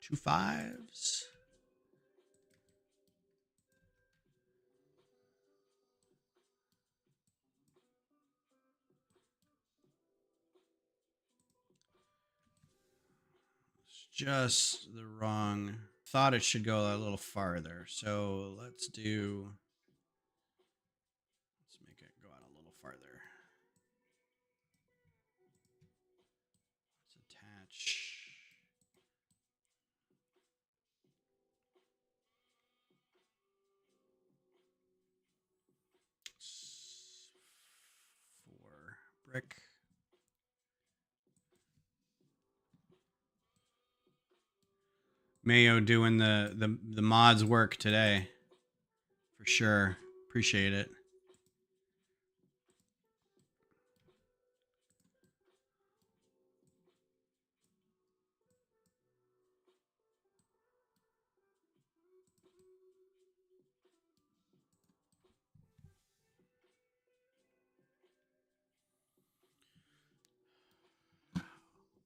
2 5s. It's just the wrong. Thought it should go a little farther. So let's make it go out a little farther. Let's attach. For brick. Mayo doing the mods work today. For sure. Appreciate it.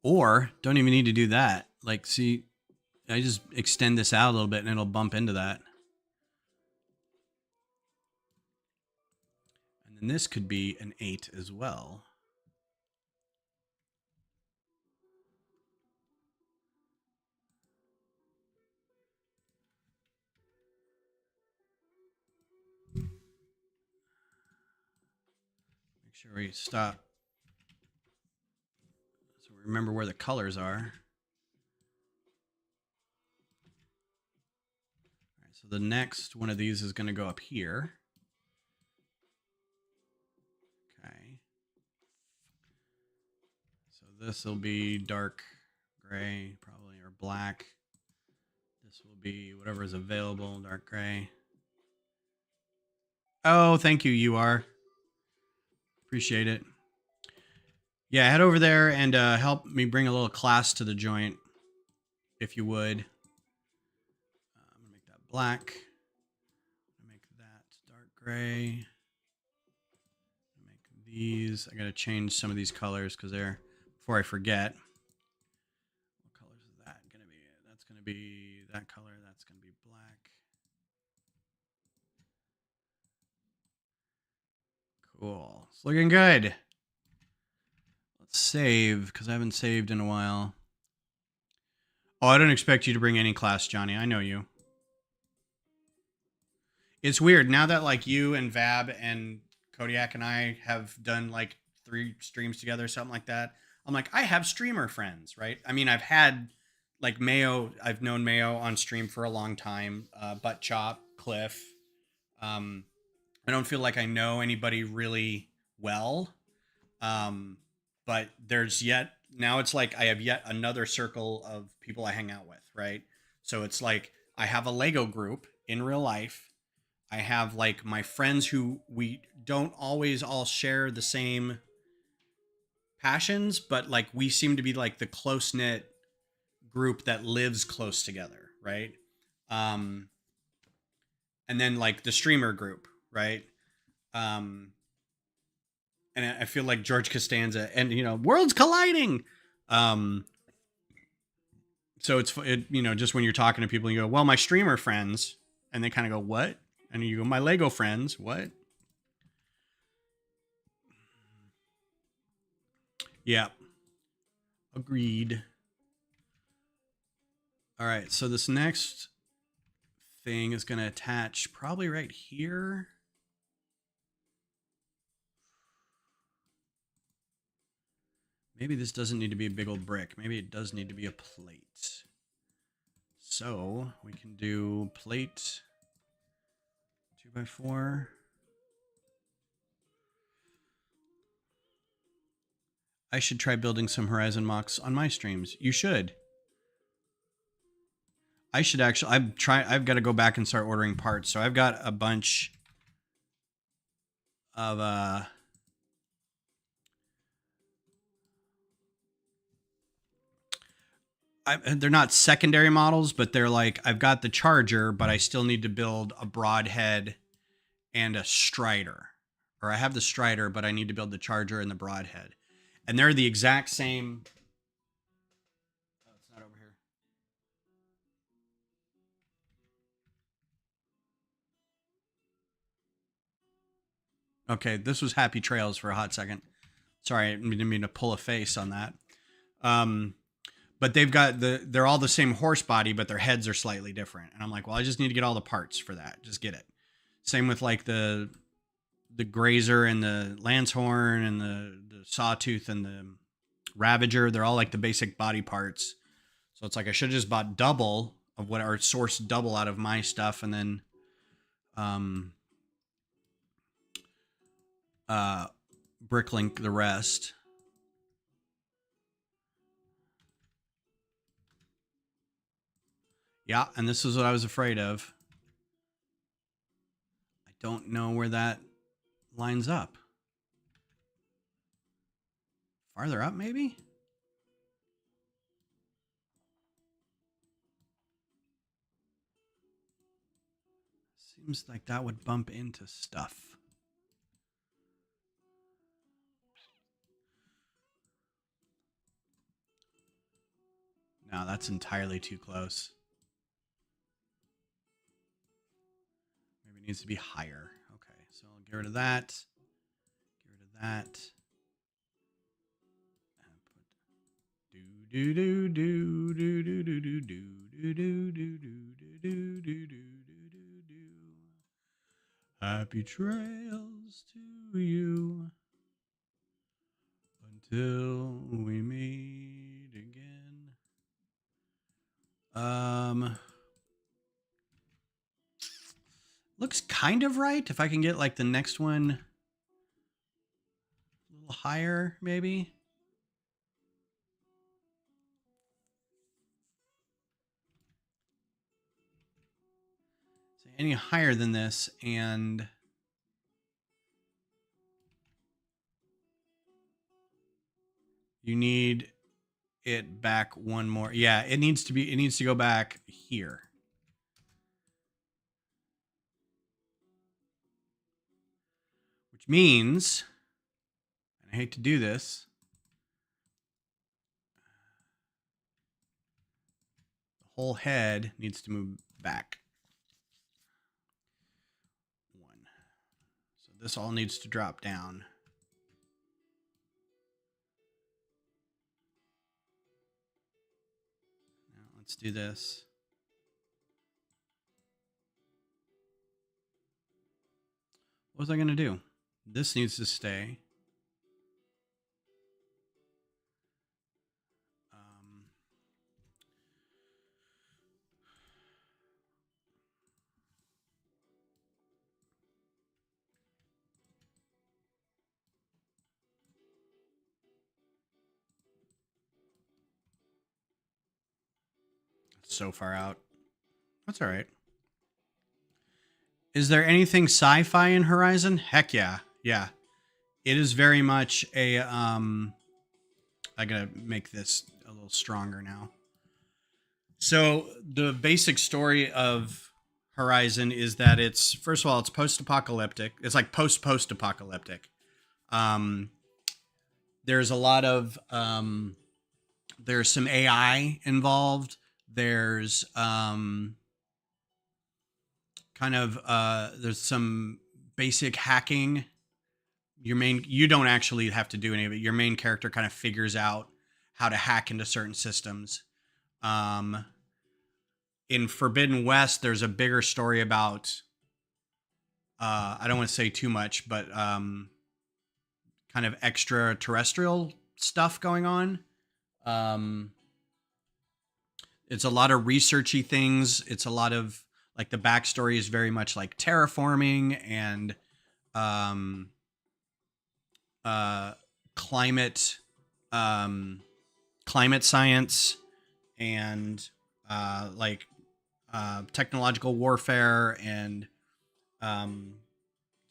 Or don't even need to do that. Like, see, I just extend this out a little bit and it'll bump into that. And then this could be an 8 as well. Make sure we stop. So we remember where the colors are. All right, so the next one of these is going to go up here. Okay. So this will be dark gray, probably, or black. This will be whatever is available, dark gray. Oh, thank you, you are. Appreciate it. Yeah, head over there and help me bring a little class to the joint, if you would. I'm going to make that black. Make that dark gray. Make these. I got to change some of these colors because they're, before I forget. What colors is that going to be? That's going to be that color. That's going to be black. Cool. It's looking good. Let's save because I haven't saved in a while. Oh, I don't expect you to bring any class, Johnny. I know you. It's weird now that like you and Vab and Kodiak and I have done like 3 streams together, something like that. I'm like, I have streamer friends, right? I mean, I've had like Mayo. I've known Mayo on stream for a long time. Butt Chop, Cliff. I don't feel like I know anybody really well. But there's yet now it's like I have yet another circle of people I hang out with, right? So it's like I have a Lego group in real life. I have like my friends who we don't always all share the same passions, but like we seem to be like the close knit group that lives close together, right? Um, and then like the streamer group, right? Um, and I feel like George Costanza and worlds colliding. Um, so just when you're talking to people, you go, well, my streamer friends, and they kind of go, what? And you go, my Lego friends, what? Yeah. Agreed. All right. So this next thing is going to attach probably right here. Maybe this doesn't need to be a big old brick. Maybe it does need to be a plate. So we can do plate 2x4. I should try building some Horizon MOCs on my streams. You should. I should actually. I've got to go back and start ordering parts. So I've got a bunch of they're not secondary models, but they're like I've got the Charger, but I still need to build a Broadhead and a Strider, or I have the Strider, but I need to build the Charger and the Broadhead, and they're the exact same. Oh, it's not over here. Okay, this was Happy Trails for a hot second. Sorry, I didn't mean to pull a face on that. But they're all the same horse body, but their heads are slightly different. And I'm like, well, I just need to get all the parts for that. Just get it. Same with like the Grazer and the Lancehorn and the Sawtooth and the Ravager. They're all like the basic body parts. So it's like I should have just bought double of what, or sourced double out of my stuff, and then bricklink the rest. Yeah, and this is what I was afraid of. I don't know where that lines up. Farther up, maybe? Seems like that would bump into stuff. No, that's entirely too close. Maybe it needs to be higher. Okay, so I'll get rid of that. Get rid of that. Do do do do do do do do do do do do do do do do. Happy trails to you until we meet again. Looks kind of right. If I can get like the next one a little higher, maybe. So any higher than this, and you need it back one more. Yeah, it needs to go back here. Which means, and I hate to do this, the whole head needs to move back. One. So this all needs to drop down. Now let's do this. What was I going to do? This needs to stay. So far out. That's all right. Is there anything sci-fi in Horizon? Heck yeah. Yeah. It is very much a I gotta make this a little stronger now. So the basic story of Horizon is that it's, first of all, it's post-apocalyptic. It's like post-apocalyptic. There's a lot of there's some AI involved. There's there's some basic hacking. You don't actually have to do any of it. Your main character kind of figures out how to hack into certain systems. In Forbidden West, there's a bigger story about I don't want to say too much, but kind of extraterrestrial stuff going on. It's a lot of researchy things. It's a lot of, like, the backstory is very much like terraforming and climate science and technological warfare and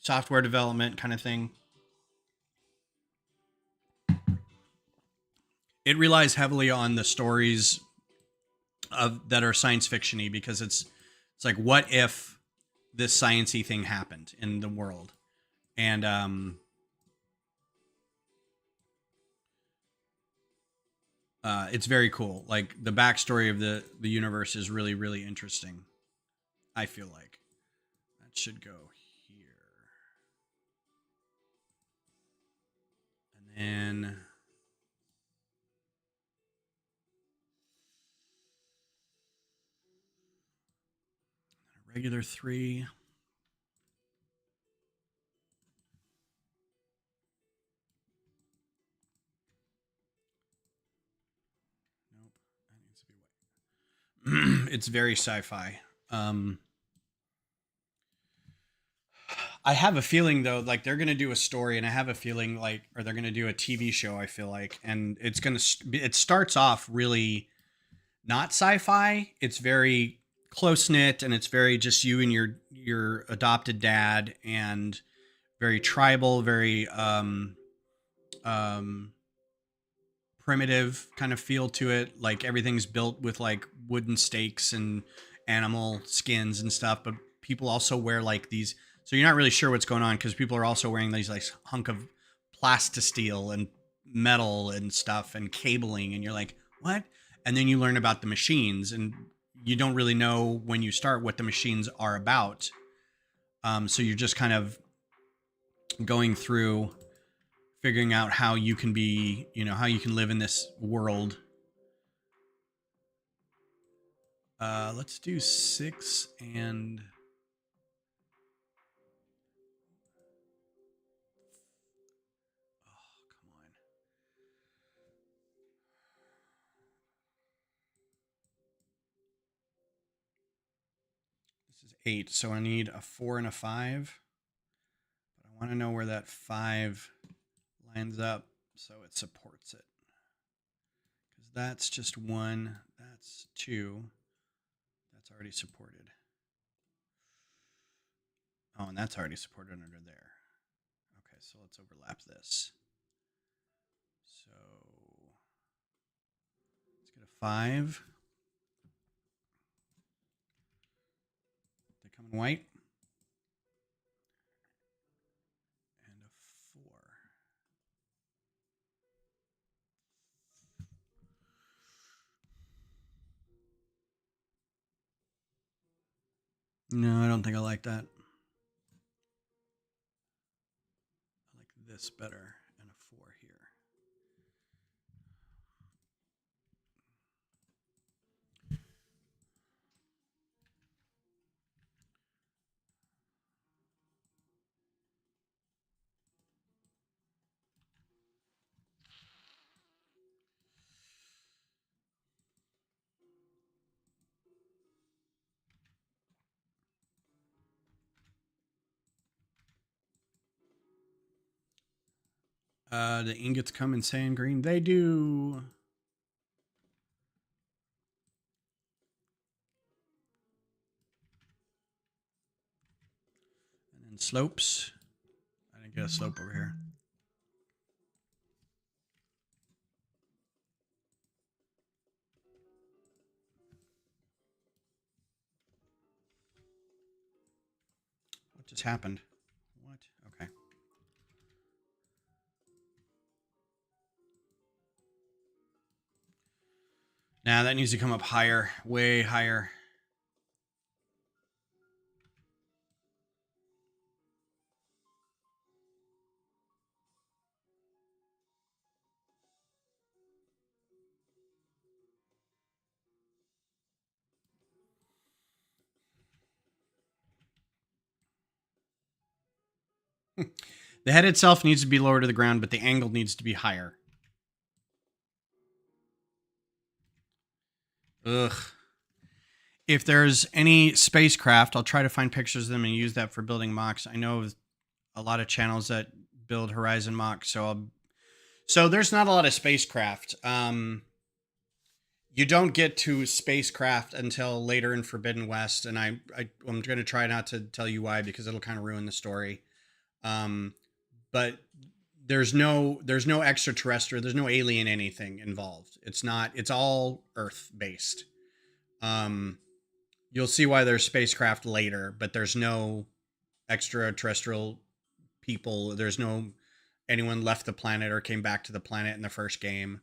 software development kind of thing. It relies heavily on the stories that are science fiction-y, because it's like, what if this science-y thing happened in the world? And it's very cool. Like, the backstory of the universe is really, really interesting. I feel like that should go here, and then a regular 3. Nope, that needs to be white. It's very sci-fi. I have a feeling, though, like, they're gonna do a story, and I have a feeling like, or they're gonna do a TV show. I feel like, and it starts off really not sci-fi. It's very close knit, and it's very just you and your adopted dad, and very tribal, very primitive kind of feel to it. Like, everything's built with like wooden stakes and animal skins and stuff, but people also wear like these, so you're not really sure what's going on, because people are also wearing these like hunk of plastisteel and metal and stuff and cabling, and you're like, what? and then you learn about the machines, and you don't really know when you start what the machines are about. So you're just kind of going through figuring out how you can be, how you can live in this world. Let's do 6 and come on. This is 8, so I need a 4 and a 5. But I want to know where that 5 lines up so it supports it. Because that's just 1, that's 2. That's already supported. Oh, and that's already supported under there. Okay, so let's overlap this. So let's get a 5. They come in white. And a 4. No, I don't think I like that. I like this better, and a 4 here. The ingots come in sand green. They do. And then slopes. I didn't get a slope over here. What just happened? What? Okay. Now that needs to come up higher, way higher. The head itself needs to be lower to the ground, but the angle needs to be higher. Ugh. If there's any spacecraft, I'll try to find pictures of them and use that for building MOCs. I know a lot of channels that build Horizon MOCs, so there's not a lot of spacecraft. You don't get to spacecraft until later in Forbidden West, and I'm going to try not to tell you why because it'll kind of ruin the story. But there's no extraterrestrial, there's no alien anything involved. It's all Earth based. You'll see why there's spacecraft later, but there's no extraterrestrial people. There's no anyone left the planet or came back to the planet in the first game.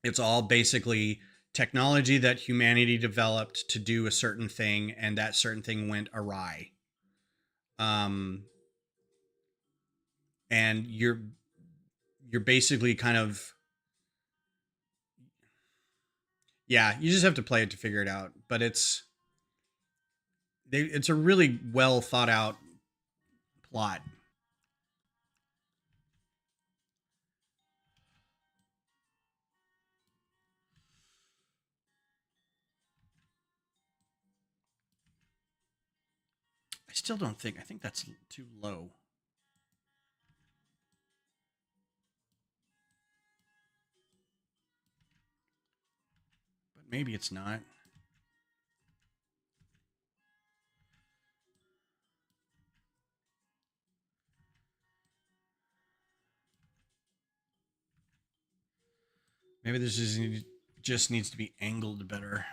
It's all basically technology that humanity developed to do a certain thing, and that certain thing went awry. And you're basically kind of, yeah, you just have to play it to figure it out. But it's a really well thought out plot. I still don't think. I think that's too low. But maybe it's not. Maybe this just needs to be angled better.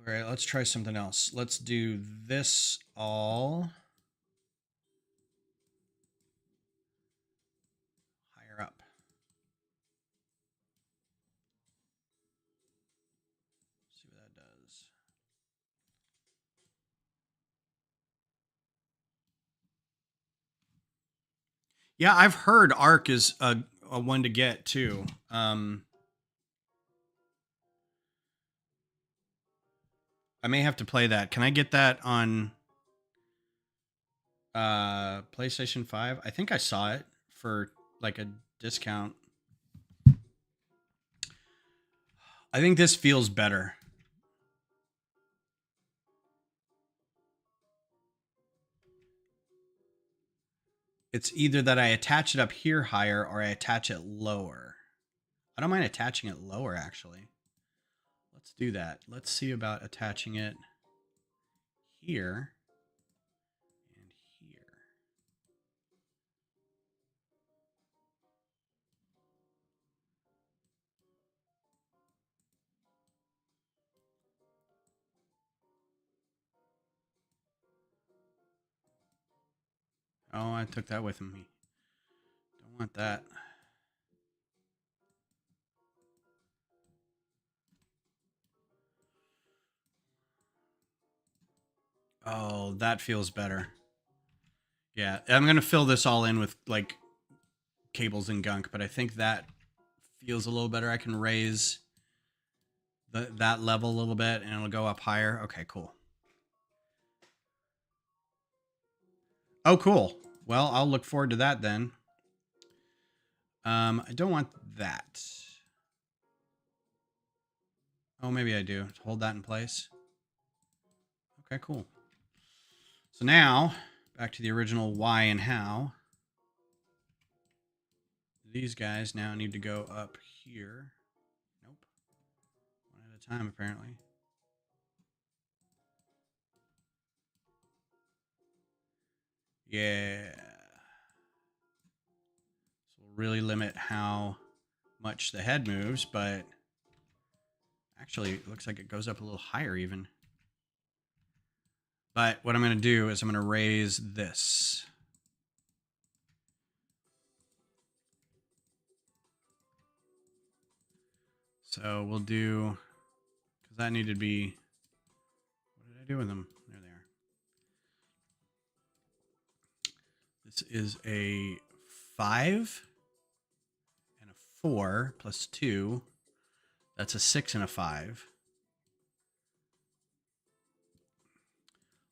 All right, let's try something else. Let's do this all higher up. See what that does. Yeah, I've heard Arc is a one to get too. I may have to play that. Can I get that on PlayStation 5? I think I saw it for like a discount. I think this feels better. It's either that I attach it up here higher or I attach it lower. I don't mind attaching it lower, actually. Let's do that. Let's see about attaching it here and here. Oh, I took that with me. Don't want that. Oh, that feels better. Yeah, I'm going to fill this all in with like cables and gunk, but I think that feels a little better. I can raise that level a little bit and it'll go up higher. Okay, cool. Oh, cool. Well, I'll look forward to that then. I don't want that. Oh, maybe I do. Hold that in place. Okay, cool. So now, back to the original why and how. These guys now need to go up here. Nope. One at a time, apparently. Yeah. So we'll really limit how much the head moves, but actually, it looks like it goes up a little higher even. But what I'm going to do is I'm going to raise this. So we'll do, because that needed to be, what did I do with them? There they are. This is a 5 and a 4 plus 2. That's a 6 and a 5.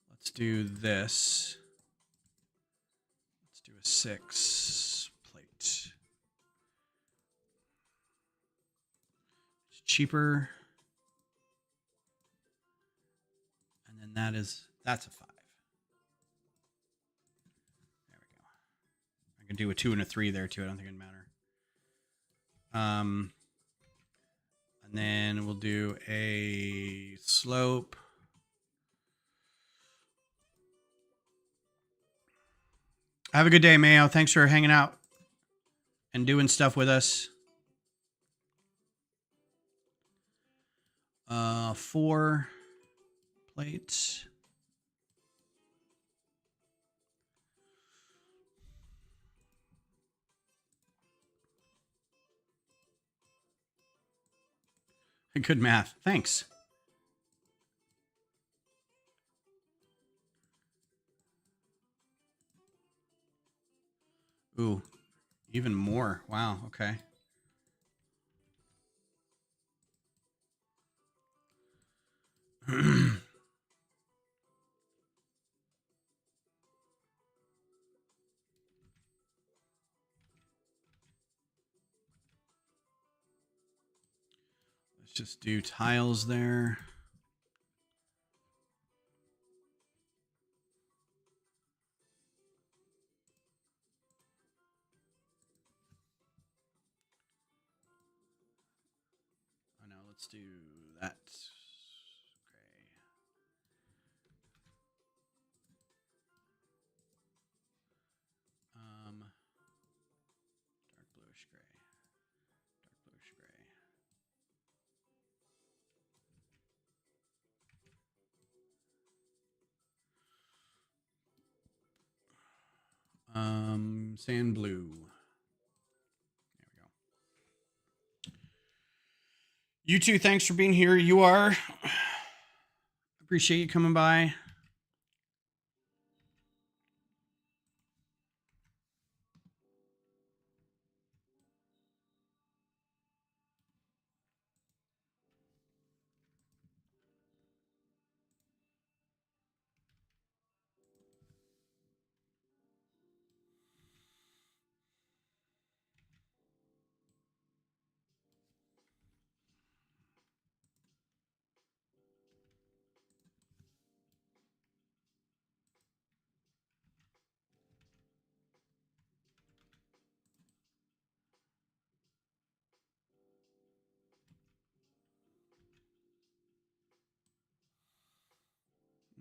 Let's do this. Let's do a 6 plate. It's cheaper. And then that's a 5. There we go. I can do a 2 and a 3 there too. I don't think it'd matter. And then we'll do a slope. Have a good day, Mayo. Thanks for hanging out and doing stuff with us. 4 plates. Good math. Thanks. Ooh, even more. Wow. Okay. Let's just do tiles there. Oh no, let's do that. Gray. Dark bluish gray. Dark bluish gray. Sand blue. There we go. You two, thanks for being here. You are. Appreciate you coming by.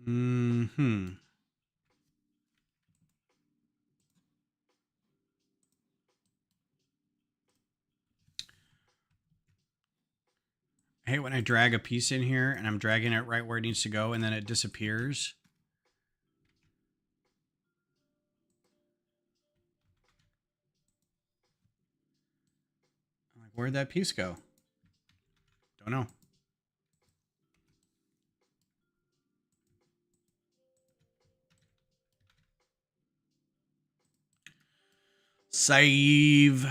Hmm. I hate when I drag a piece in here and I'm dragging it right where it needs to go and then it disappears. I'm like, where'd that piece go? Don't know. Save.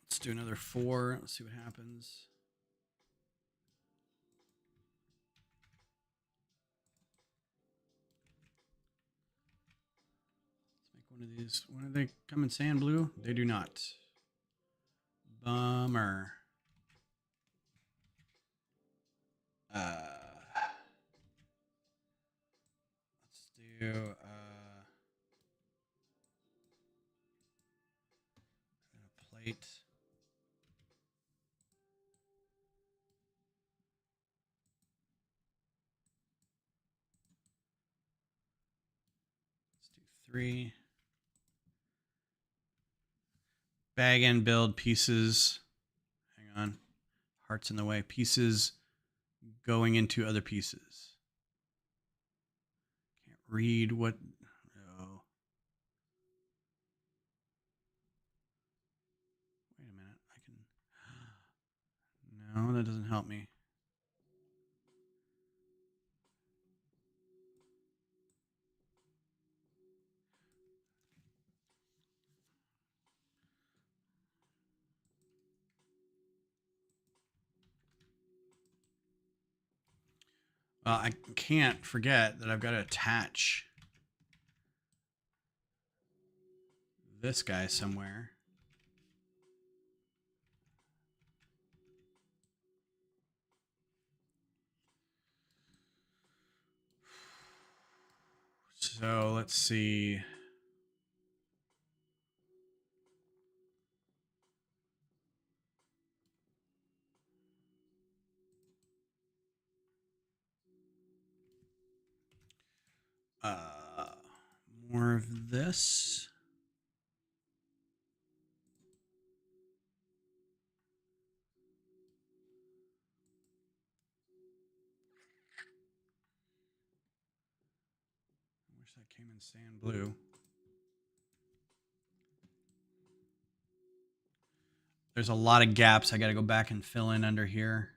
Let's do another 4. Let's see what happens. Let's make one of these. When do they come in sand blue? They do not. Bummer. Let's do a plate. Let's do 3. Bag and build pieces. Hang on. Heart's in the way. Pieces going into other pieces. Can't read what. Oh. Wait a minute. I can. No, that doesn't help me. I can't forget that I've got to attach this guy somewhere. So let's see. More of this. I wish that came in sand blue. There's a lot of gaps I got to go back and fill in under here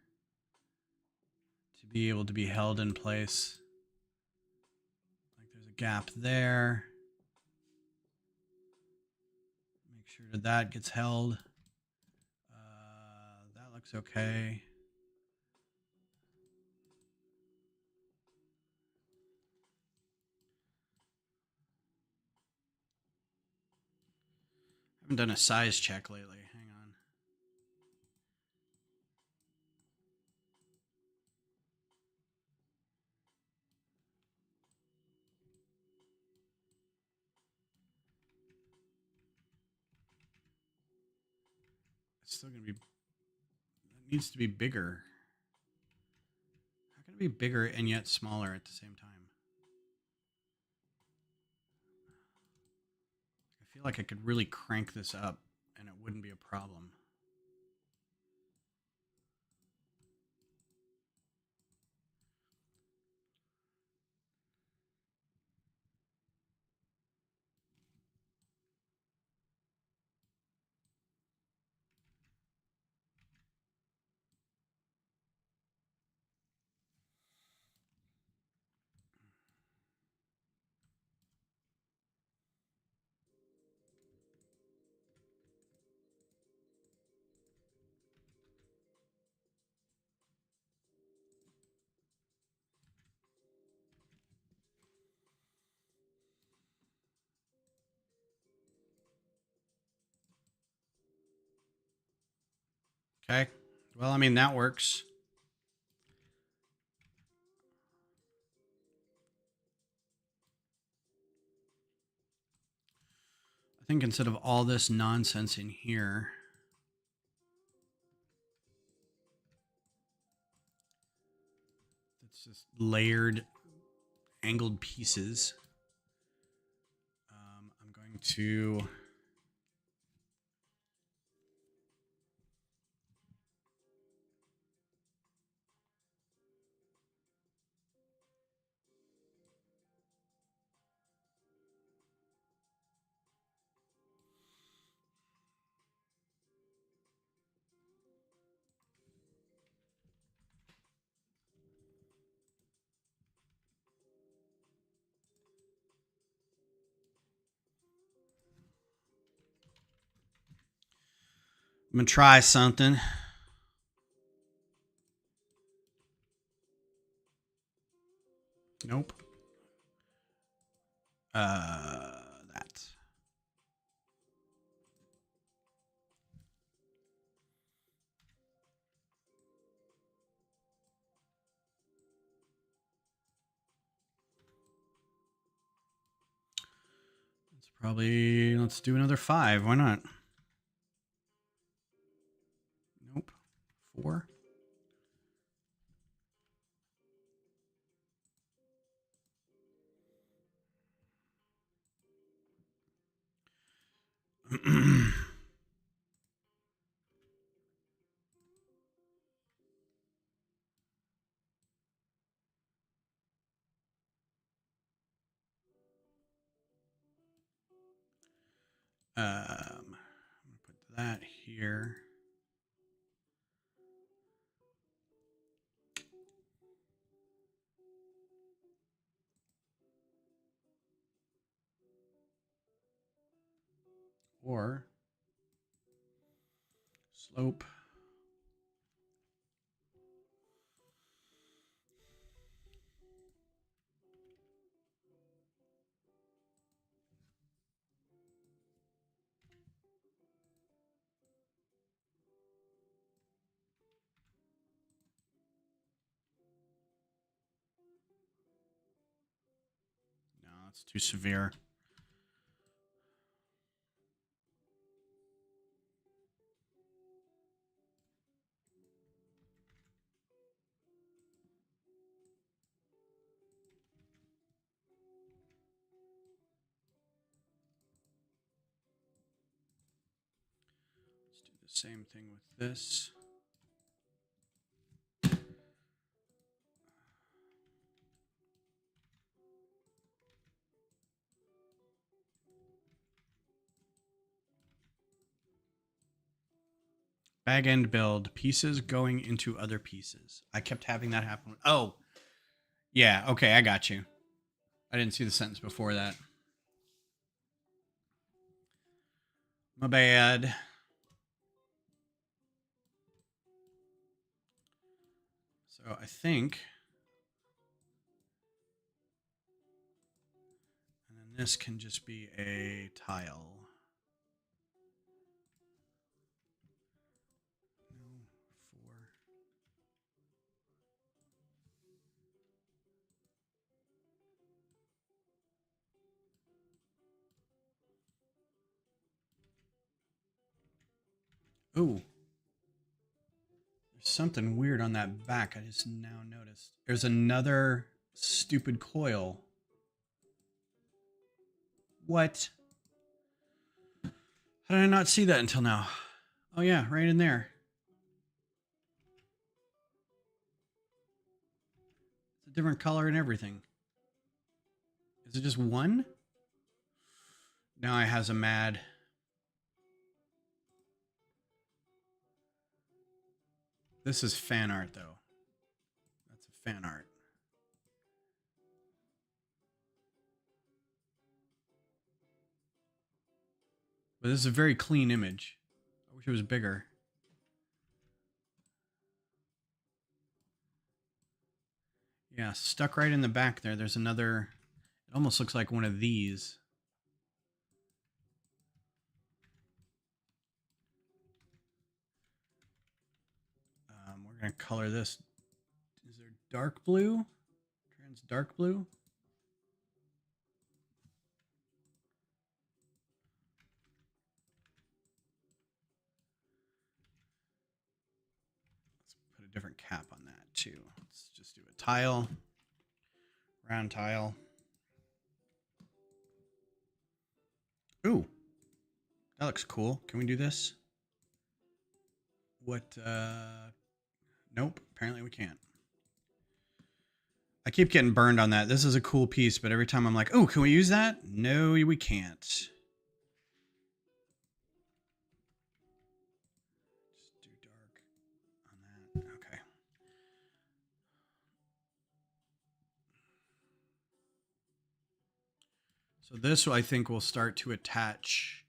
to be able to be held in place. Like there's a gap there. Make sure that that gets held. That looks okay. I haven't done a size check lately. Hang on. It's still going to be. It needs to be bigger. How can it be bigger and yet smaller at the same time? I feel like I could really crank this up and it wouldn't be a problem. Okay. Well, I mean, that works. I think instead of all this nonsense in here, it's just layered, angled pieces. I'm going to... I'm going to try something. Nope. That. It's probably, let's do another 5. Why not? Nope. 4. I'm gonna put that here. Or slope. No, it's too severe. Let's do the same thing with this. Bag end build. Pieces going into other pieces. I kept having that happen. Oh, yeah. Okay, I got you. I didn't see the sentence before that. My bad. So I think... And then this can just be a tile. No, 4. Ooh. There's something weird on that back. I just now noticed. There's another stupid coil. What? How did I not see that until now? Oh yeah, right in there. It's a different color and everything. Is it just one? Now it has a mad... This is fan art, though. That's a fan art. But this is a very clean image. I wish it was bigger. Yeah, stuck right in the back there. There's another... It almost looks like one of these. going to color this. Is there dark blue? Trans dark blue? Let's put a different cap on that too. Let's just do a tile. Round tile. Ooh. That looks cool. Can we do this? What? Nope. Apparently we can't. I keep getting burned on that. This is a cool piece, but every time I'm like, oh, can we use that? No, we can't. Just do dark on that. Okay. So this, I think, will start to attach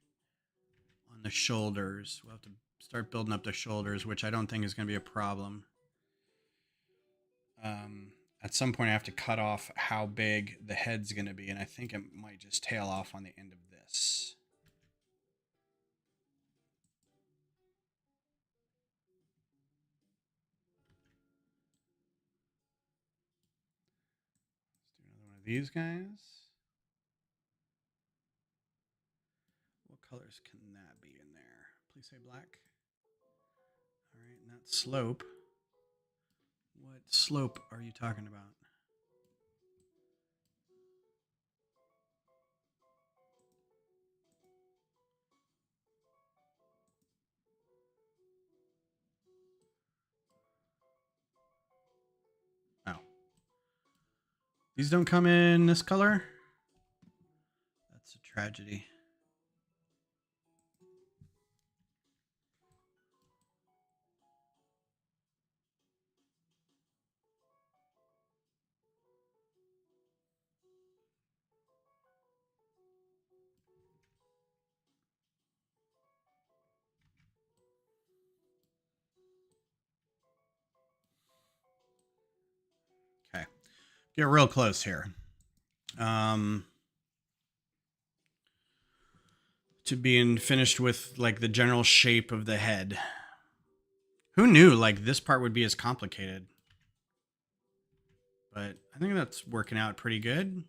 on the shoulders. We'll have to start building up the shoulders, which I don't think is going to be a problem. At some point, I have to cut off how big the head's going to be, and I think it might just tail off on the end of this. Let's do another one of these guys. What colors can that be in there? Please say black. All right, and that slope. What slope are you talking about? Oh. These don't come in this color? That's a tragedy. Okay. Get real close here. To being finished with like the general shape of the head. Who knew like this part would be as complicated? But I think that's working out pretty good.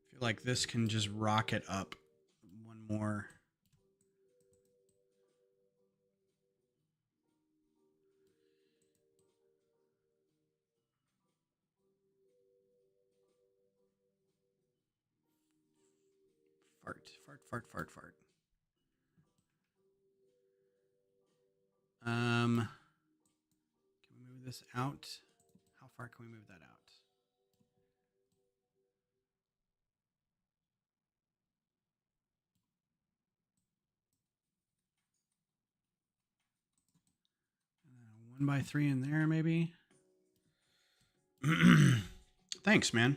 I feel like this can just rocket up one more. Fart, fart, fart, fart, fart. Can we move this out? How far can we move that out? One by three in there, maybe. Thanks, man.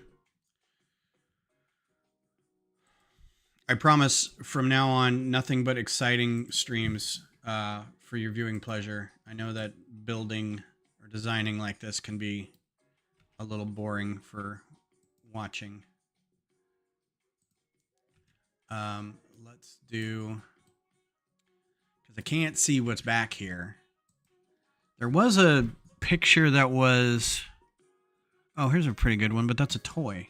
I promise from now on, nothing but exciting streams for your viewing pleasure. I know that building or designing like this can be a little boring for watching. Let's do, because I can't see what's back here. There was a picture that was, oh, here's a pretty good one, but that's a toy.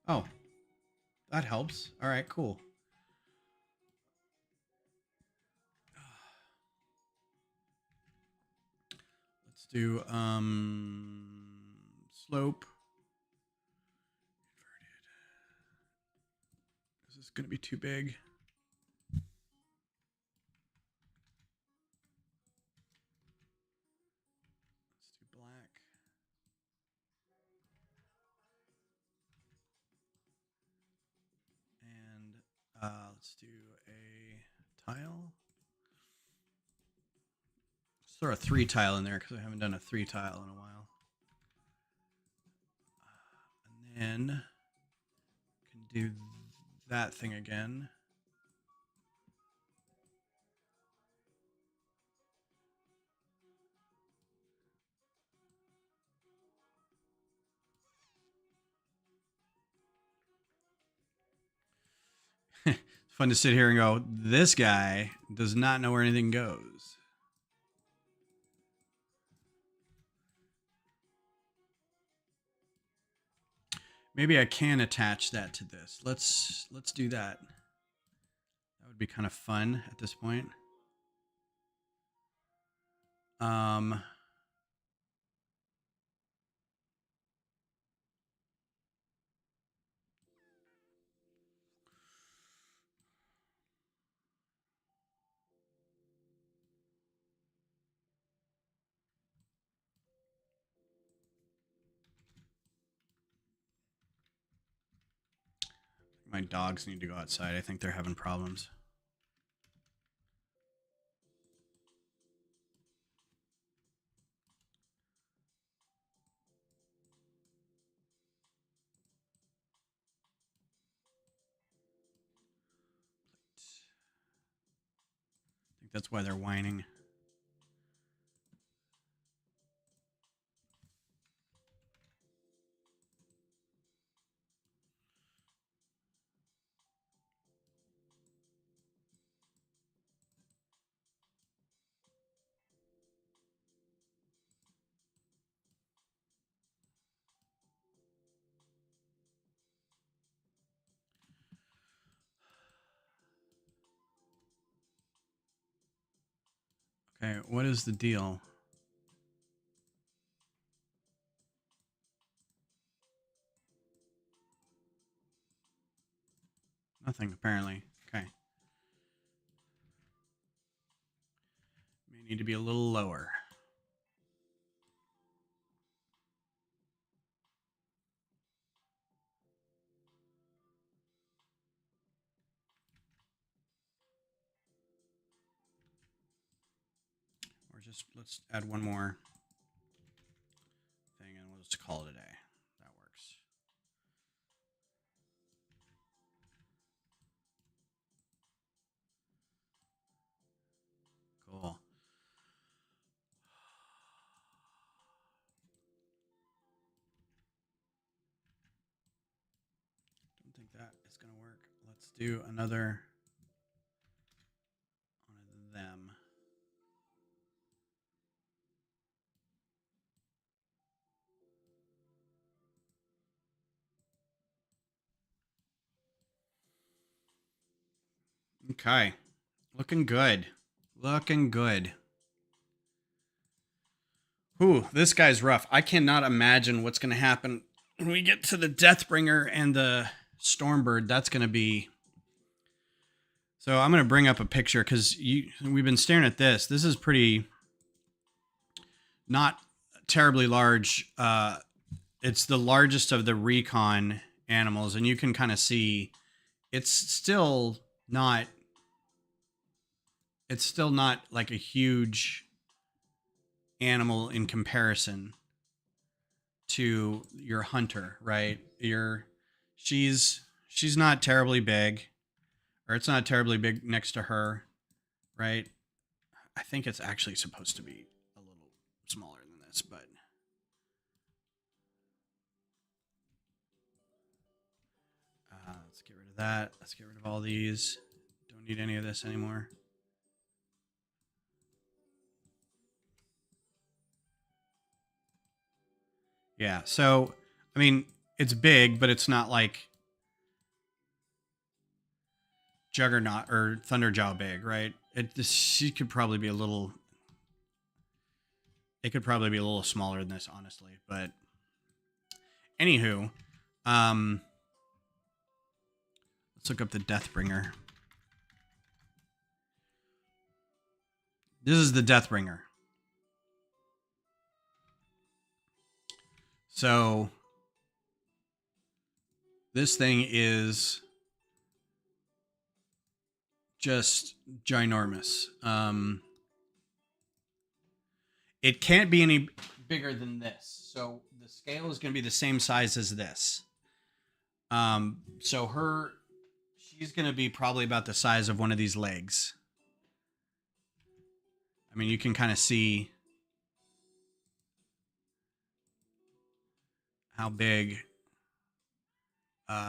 Oh, that helps. All right, cool. Let's do slope. Inverted. Is this going to be too big? Let's do black. And let's do a tile. Let's throw a 3 tile in there because I haven't done a 3 tile in a while. And then can do that thing again. Fun to sit here and go, this guy does not know where anything goes. Maybe I can attach that to this. Let's do that. That would be kind of fun at this point. My dogs need to go outside. I think they're having problems. I think that's why they're whining. Okay, what is the deal? Nothing, apparently. Okay. May need to be a little lower. Or just, let's add one more thing and we'll just call it a day. That works. Cool. Don't think that is going to work. Let's do another one of them. Okay. Looking good. Looking good. Ooh, this guy's rough. I cannot imagine what's going to happen when we get to the Deathbringer and the Stormbird. That's going to be... So I'm going to bring up a picture because we've been staring at this. This is pretty... Not terribly large. It's the largest of the recon animals, and you can kind of see it's still not like a huge animal in comparison to your hunter, right? She's not terribly big, or it's not terribly big next to her, right? I think it's actually supposed to be a little smaller than this, but let's get rid of that. Let's get rid of all these. Don't need any of this anymore. Yeah, so, I mean, it's big, but it's not like Juggernaut or Thunderjaw big, right? She could probably be a little... It could probably be a little smaller than this, honestly. But, anywho, let's look up the Deathbringer. This is the Deathbringer. So, this thing is just ginormous. It can't be any bigger than this. So, the scale is going to be the same size as this. So she's going to be probably about the size of one of these legs. I mean, you can kind of see how big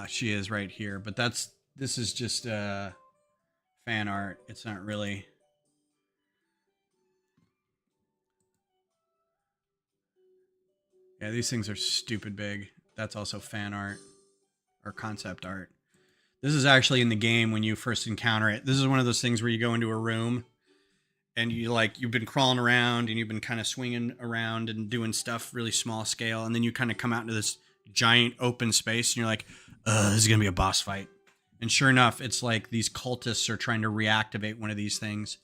she is right here, but this is just fan art. It's not really. Yeah, these things are stupid big. That's also fan art or concept art. This is actually in the game when you first encounter it. This is one of those things where you go into a room and you've been crawling around and you've been kind of swinging around and doing stuff really small scale, and then you kind of come out into this giant open space and you're like, this is gonna be a boss fight. And sure enough, it's like these cultists are trying to reactivate one of these things.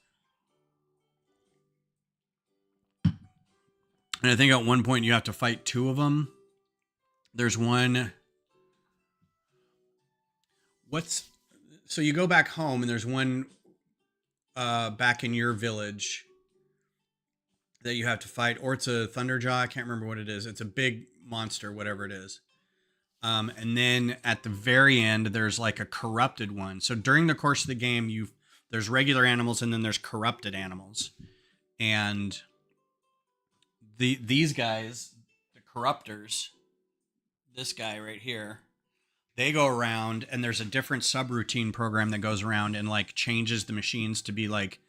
And I think at one point you have to fight two of them. There's one. So you go back home and there's one back in your village that you have to fight, or it's a Thunderjaw. I can't remember what it is. It's a big monster, whatever it is. And then at the very end, there's like a corrupted one. So during the course of the game, there's regular animals and then there's corrupted animals. And these guys, the corruptors, this guy right here, they go around and there's a different subroutine program that goes around and like changes the machines to be like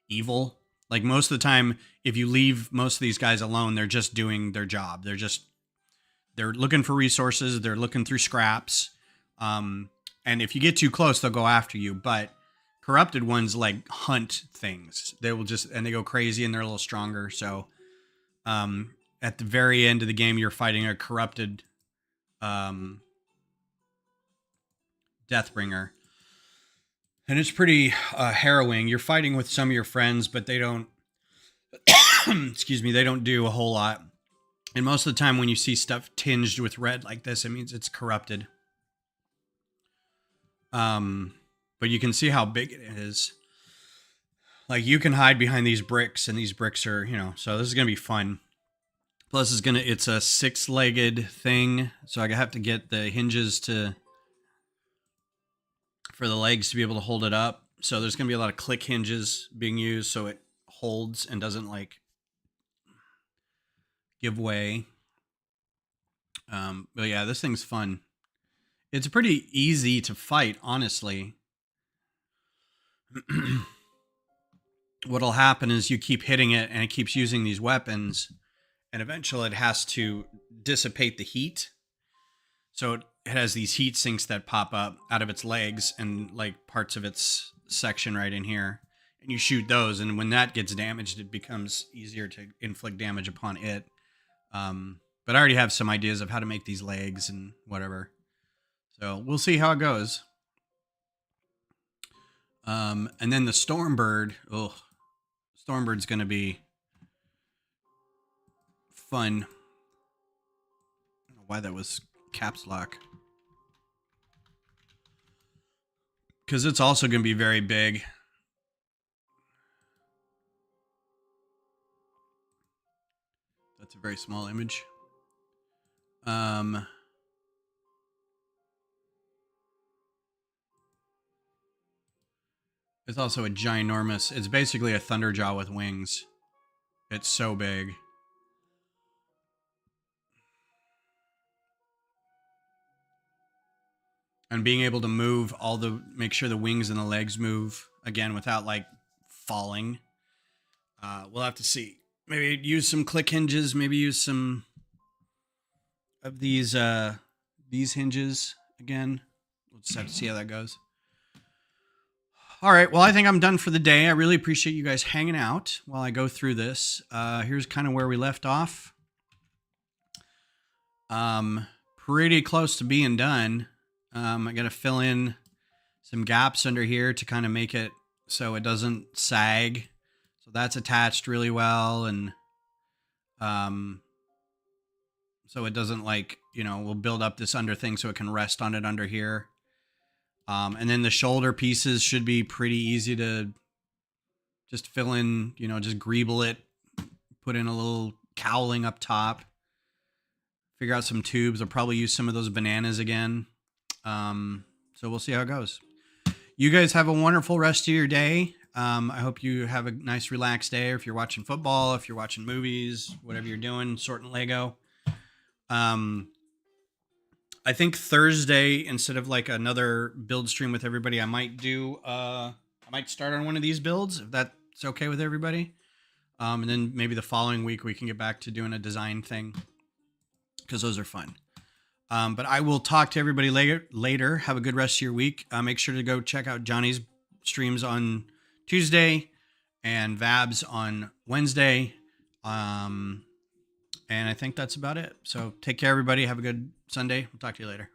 evil. Like most of the time, if you leave most of these guys alone, they're just doing their job. They're looking for resources. They're looking through scraps. And if you get too close, they'll go after you. But corrupted ones like hunt things. They will and they go crazy and they're a little stronger. So at the very end of the game, you're fighting a corrupted Deathbringer. And it's pretty harrowing. You're fighting with some of your friends, but they don't, excuse me, they don't do a whole lot. And most of the time when you see stuff tinged with red like this, it means it's corrupted. But you can see how big it is. Like you can hide behind these bricks, and these bricks are, so this is going to be fun. Plus it's a 6-legged thing. So I have to get the hinges for the legs to be able to hold it up. So there's going to be a lot of click hinges being used so it holds and doesn't like give way. But yeah, this thing's fun. It's pretty easy to fight, honestly. What'll happen is you keep hitting it and it keeps using these weapons, and eventually it has to dissipate the heat. So it has these heat sinks that pop up out of its legs and like parts of its section right in here. And you shoot those, and when that gets damaged, it becomes easier to inflict damage upon it. But I already have some ideas of how to make these legs and whatever. So we'll see how it goes. And then the Stormbird. Oh, Stormbird's going to be fun. I don't know why that was caps lock. Because it's also going to be very big. That's a very small image. It's also a ginormous. It's basically a Thunderjaw with wings. It's so big. And being able to move make sure the wings and the legs move again without like falling. We'll have to see. Maybe use some click hinges. Maybe use some of these hinges again. We'll just have to see how that goes. All right. Well, I think I'm done for the day. I really appreciate you guys hanging out while I go through this. Here's kind of where we left off. Pretty close to being done. I got to fill in some gaps under here to kind of make it so it doesn't sag. So that's attached really well. And so it doesn't we'll build up this under thing so it can rest on it under here. And then the shoulder pieces should be pretty easy to just fill in, just greeble it, put in a little cowling up top, figure out some tubes. I'll probably use some of those bananas again. So we'll see how it goes. You guys have a wonderful rest of your day. I hope you have a nice relaxed day, or if you're watching football, if you're watching movies, whatever you're doing, sorting Lego. I think Thursday, instead of like another build stream with everybody, I might do I might start on one of these builds if that's okay with everybody. And then maybe the following week we can get back to doing a design thing because those are fun. But I will talk to everybody later. Have a good rest of your week. Make sure to go check out Johnny's streams on Tuesday and Vab's on Wednesday. And I think that's about it. So take care, everybody. Have a good Sunday. We'll talk to you later.